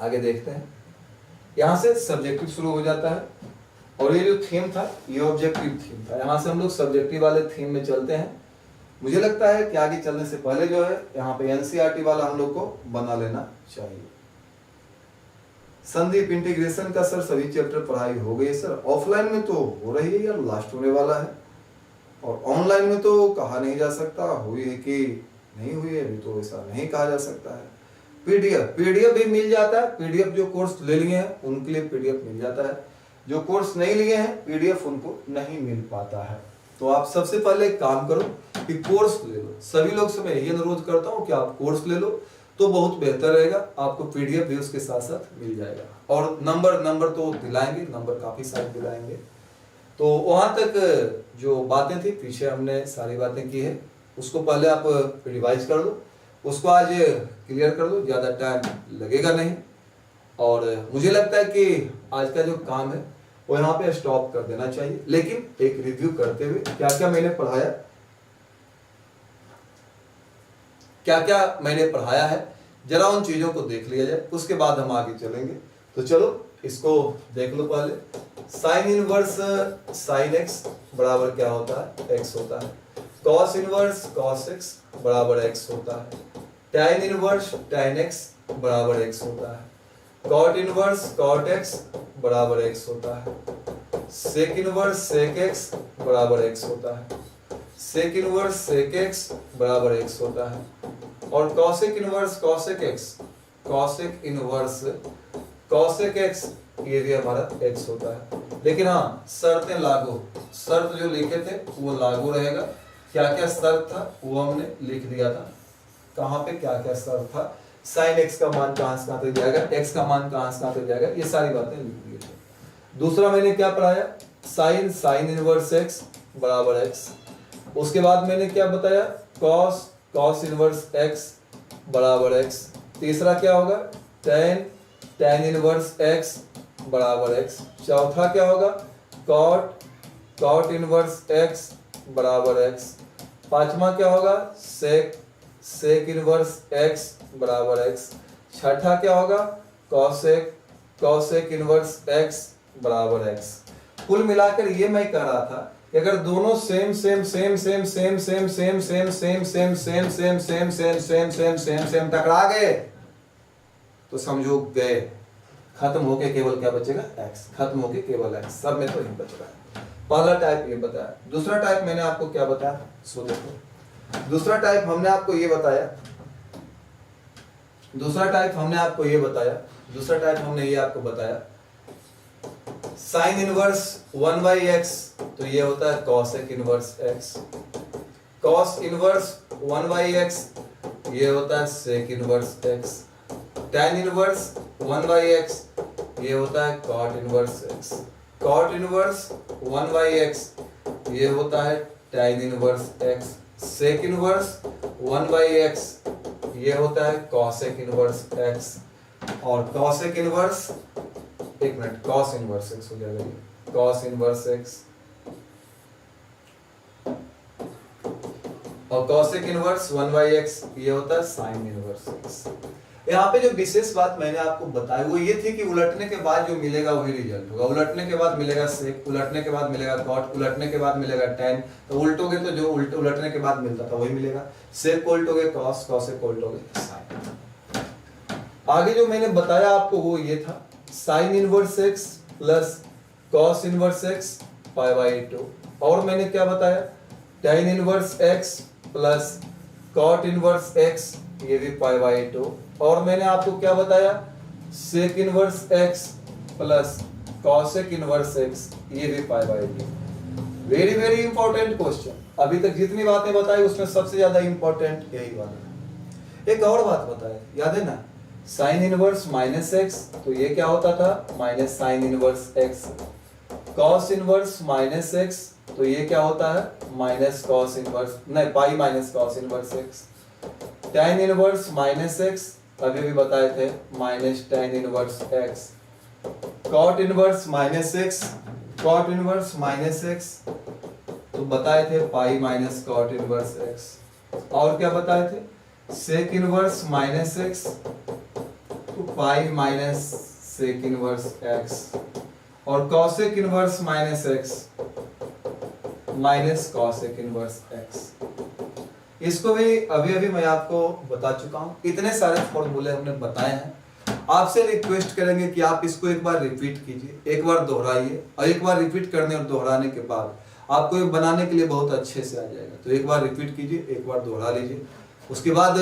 आगे देखते हैं। यहाँ से सब्जेक्टिव शुरू हो जाता है, और ये जो थीम था ये ऑब्जेक्टिव थीम था। यहाँ से हम लोग सब्जेक्टिव वाले थीम में चलते हैं। मुझे लगता है कि आगे चलने से पहले जो है यहाँ पे एनसीईआरटी वाला हम लोग को बना लेना चाहिए। संदीप इंटीग्रेशन का सर सभी चैप्टर पढ़ाई हो गई सर, ऑफलाइन में तो हो रही है यार, लास्ट होने वाला है, और ऑनलाइन में तो कहा नहीं जा सकता हुई है कि नहीं हुई है, अभी तो ऐसा नहीं कहा जा सकता है। पीडीएफ भी मिल जाता है, पीडीएफ जो कोर्स ले लिए हैं उनके लिए पीडीएफ मिल जाता है, जो कोर्स नहीं लिए हैं पीडीएफ उनको नहीं मिल पाता है। तो आप सबसे पहले एक काम करो कि कोर्स ले लो। सभी लोग से मैं यही अनुरोध करता हूँ कि आप कोर्स ले लो तो बहुत बेहतर रहेगा, आपको पीडीएफ भी उसके साथ साथ मिल जाएगा। और नंबर तो दिलाएंगे, नंबर काफी सारे दिलाएंगे। तो वहां तक जो बातें थी पीछे हमने सारी बातें की है, उसको पहले आप रिवाइज कर लो, उसको आज क्लियर कर लो, ज्यादा टाइम लगेगा नहीं। और मुझे लगता है कि आज का जो काम है वो यहाँ पे स्टॉप कर देना चाहिए। लेकिन एक रिव्यू करते हुए क्या क्या मैंने पढ़ाया, क्या क्या मैंने पढ़ाया है, जरा उन चीजों को देख लिया जाए, उसके बाद हम आगे चलेंगे। तो चलो इसको देख लो पहले। साइन इनवर्स साइन एक्स बराबर क्या होता है, एक्स होता है। कॉस इनवर्स कॉस एक्स बराबर एक्स होता है। टैन इनवर्स टैन एक्स बराबर एक्स होता है। कॉट इनवर्स कॉट एक्स बराबर एक्स होता है। सेक इनवर्स सेक एक्स बराबर एक्स होता है। सेक इनवर्स सेक एक्स बराबर एक्स होता है। और cosec inverse cosec x cosec inverse cosec x ये भी हमारा एक्स होता है। लेकिन हाँ शर्तें लागू, शर्त जो लिखे थे वो लागू रहेगा। क्या क्या शर्त था वो हमने लिख दिया था, कहाँ पे क्या क्या शर्त था, साइन एक्स का मान कहाँ से कहाँ तक जाएगा, एक्स का मान कहाँ से कहाँ तक जाएगा, ये सारी बातें लिख दी थी। दूसरा मैंने क्या पढ़ाया, साइन इनवर्स एक्स बराबर एक्स। उसके बाद मैंने क्या बताया, कॉस इनवर्स एक्स बराबर एक्स। तीसरा क्या होगा, टैन इनवर्स एक्स बराबर एक्स। चौथा क्या होगा, कॉट इनवर्स एक्स बराबर एक्स। पांचवा क्या होगा, सेक इनवर्स एक्स बराबर एक्स। छठा क्या होगा, कॉसेक इनवर्स एक्स बराबर एक्स। कुल मिलाकर ये मैं कह रहा था कि अगर दोनों सेम टकरा गए तो समझो गए, खत्म होके केवल क्या बचेगा, एक्स। खत्म होके केवल एक्स, सब में तो नहीं बच रहा है। पहला टाइप ये बताया। दूसरा टाइप मैंने आपको क्या बताया, सो देखो दूसरा टाइप हमने आपको ये बताया, दूसरा टाइप हमने ये आपको बताया साइन इनवर्स 1/x, तो ये होता है cosec inverse x। Cos inverse 1/x ये होता है sec inverse x। Tan inverse 1/x ये होता है cot inverse x। Cot inverse 1/x ये होता है tan inverse x। Sec inverse 1/x ये होता है कॉसेक इनवर्स x, और कॉसेक इनवर्स, एक मिनट, कॉस इनवर्स x हो जाएगा, ये कॉस इनवर्स x, और कॉसेक इनवर्स 1/x ये होता है साइन इनवर्स x। यहाँ पे जो विशेष बात मैंने आपको बताई वो ये थी कि उलटने के बाद जो मिलेगा वही रिजल्ट होगा। उलटने के बाद मिलेगा सेक, उलटने के बाद मिलेगा कॉट, उलटने के बाद मिलेगा टेन, तो उल्टोगे तो जो उलटने के बाद मिलता था वही मिलेगा। सेक को उल्टोगे कॉस, कॉस को उल्टोगे साइन। आगे जो मैंने बताया आपको वो ये था sine inverse x plus cos inverse x π/2, और मैंने क्या बताया tan inverse x plus cot inverse x ये भी π/2, और मैंने आपको क्या बताया sec inverse x plus cosec inverse x ये भी π/2। Very very important question. अभी तक जितनी बातें बताई उसमें सबसे ज्यादा इंपॉर्टेंट यही वाला है। एक और बात बताए, याद है ना, साइन इनवर्स माइनस x, तो ये क्या होता था minus sign inverse x। Cos inverse minus x, तो ये क्या होता है माइनस कॉस इनवर्स, नहीं पाई minus cos inverse x। tan inverse minus x अभी भी बताए थे minus tan inverse x। cot inverse minus x, cot inverse minus x तो बताए थे pi minus cot inverse x। और क्या बताए थे sec इनवर्स माइनस x तो pi minus sec inverse x, और cosec inverse minus x minus cosec inverse x। इसको भी अभी अभी मैं आपको बता चुका हूं। इतने सारे फॉर्मूले हमने बताए हैं। आपसे रिक्वेस्ट करेंगे कि आप इसको एक बार रिपीट कीजिए, एक बार दोहराइए, और एक बार रिपीट करने और दोहराने के बाद आपको ये बनाने के लिए बहुत अच्छे से आ जाएगा। तो एक बार रिपीट कीजिए, एक बार दोहरा लीजिए। उसके बाद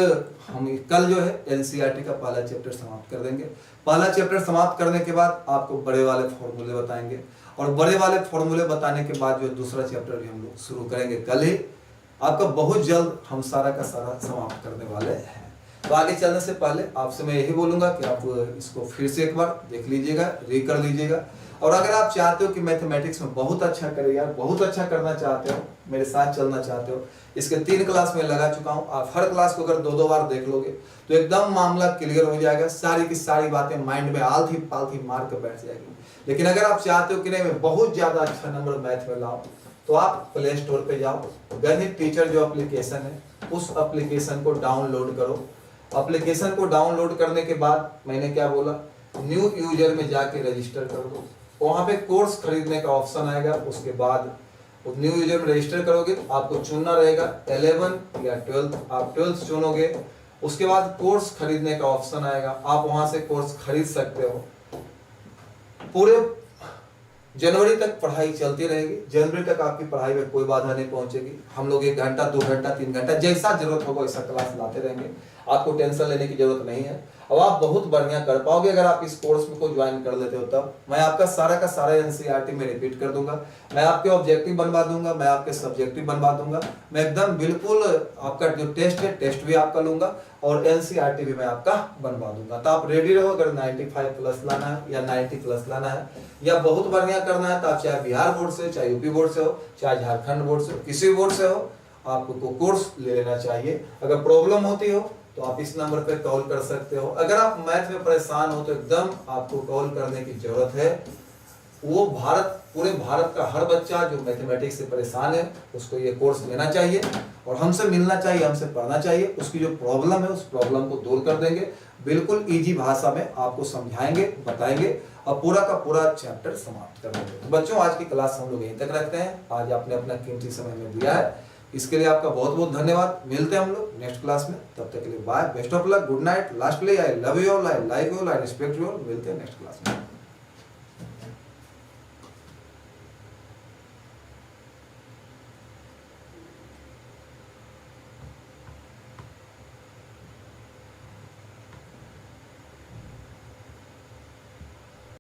हम कल जो है एनसीईआरटी का पहला चैप्टर समाप्त कर देंगे। पहला चैप्टर समाप्त करने के बाद आपको बड़े वाले फॉर्मूले बताएंगे, और बड़े वाले फॉर्मूले बताने के बाद जो दूसरा चैप्टर भी हम लोग शुरू करेंगे कल ही। आपका बहुत जल्द हम सारा का सारा समाप्त करने वाले हैं। तो आगे चलने से पहले आपसे मैं यही बोलूंगा कि आप इसको फिर से एक बार देख लीजिएगा, रीड कर लीजिएगा। और अगर आप चाहते हो कि मैथमेटिक्स में बहुत अच्छा करें यार, बहुत अच्छा करना चाहते हो, मेरे साथ चलना चाहते हो, इसके 3 क्लास में लगा चुका हूँ। आप हर क्लास को अगर 2-2 बार देख लोगे तो एकदम मामला क्लियर हो जाएगा। सारी की सारी बातें माइंड में आलथी पालथी मार कर बैठ जाएगी। लेकिन अगर आप चाहते हो कि नहीं मैं बहुत ज्यादा अच्छा नंबर मैथ में लाऊं, तो आप प्ले स्टोर पे जाओ, गणित टीचर जो एप्लीकेशन है उस एप्लीकेशन को डाउनलोड करो। एप्लीकेशन को डाउनलोड करने के बाद मैंने क्या बोला, न्यू यूजर में जाके रजिस्टर कर दो। वहां पे कोर्स खरीदने का ऑप्शन आएगा। उसके बाद न्यू यूजर में रजिस्टर करोगे, आपको चुनना रहेगा 11 या 12, आप 12 चुनोगे। उसके बाद कोर्स खरीदने का ऑप्शन आएगा, आप वहां से कोर्स खरीद सकते हो। पूरे जनवरी तक पढ़ाई चलती रहेगी। जनवरी तक आपकी पढ़ाई में कोई बाधा नहीं पहुंचेगी। हम लोग 1 घंटा 2 घंटा 3 घंटा जैसा जरूरत होगा वैसा क्लास लाते रहेंगे। आपको टेंशन लेने की जरूरत नहीं है। अब आप बहुत बढ़िया कर पाओगे अगर आप इस कोर्स में को ज्वाइन कर लेते हो। तब मैं आपका सारा का सारा एनसीईआरटी में रिपीट कर दूंगा, मैं आपके ऑब्जेक्टिव बनवा दूंगा, मैं आपके सब्जेक्टिव बनवा दूंगा। मैं एकदम बिल्कुल आपका जो टेस्ट है टेस्ट भी आपका लूंगा, और एनसीईआरटी भी मैं आपका बनवा दूंगा। तो आप रेडी रहो। अगर 95 प्लस लाना है या 90 प्लस लाना है या बहुत बढ़िया करना है, तो आप चाहे बिहार बोर्ड से, चाहे यूपी बोर्ड से हो, चाहे झारखंड बोर्ड से, किसी बोर्ड से हो, आपको कोर्स ले लेना चाहिए। अगर प्रॉब्लम होती हो तो आप इस नंबर पे कॉल कर सकते हो। अगर आप मैथ में परेशान हो तो एकदम आपको कॉल करने की जरूरत है। वो पूरे भारत का हर बच्चा जो मैथमेटिक्स से परेशान है उसको ये कोर्स लेना चाहिए, और हमसे मिलना चाहिए, हमसे पढ़ना चाहिए। उसकी जो प्रॉब्लम है उस प्रॉब्लम को दूर कर देंगे, बिल्कुल इजी भाषा में आपको समझाएंगे, बताएंगे, और पूरा का पूरा चैप्टर समाप्त कर देंगे। तो बच्चों आज की क्लास हम लोग यहीं तक रखते हैं। आज आपने अपना कीमती समय में दिया है, इसके लिए आपका बहुत बहुत धन्यवाद। मिलते हैं हम लोग नेक्स्ट क्लास में, तब तक के लिए bye, best of luck, good night. Lastly I love you all, I like you all, I respect you all. मिलते हैं नेक्स्ट क्लास में।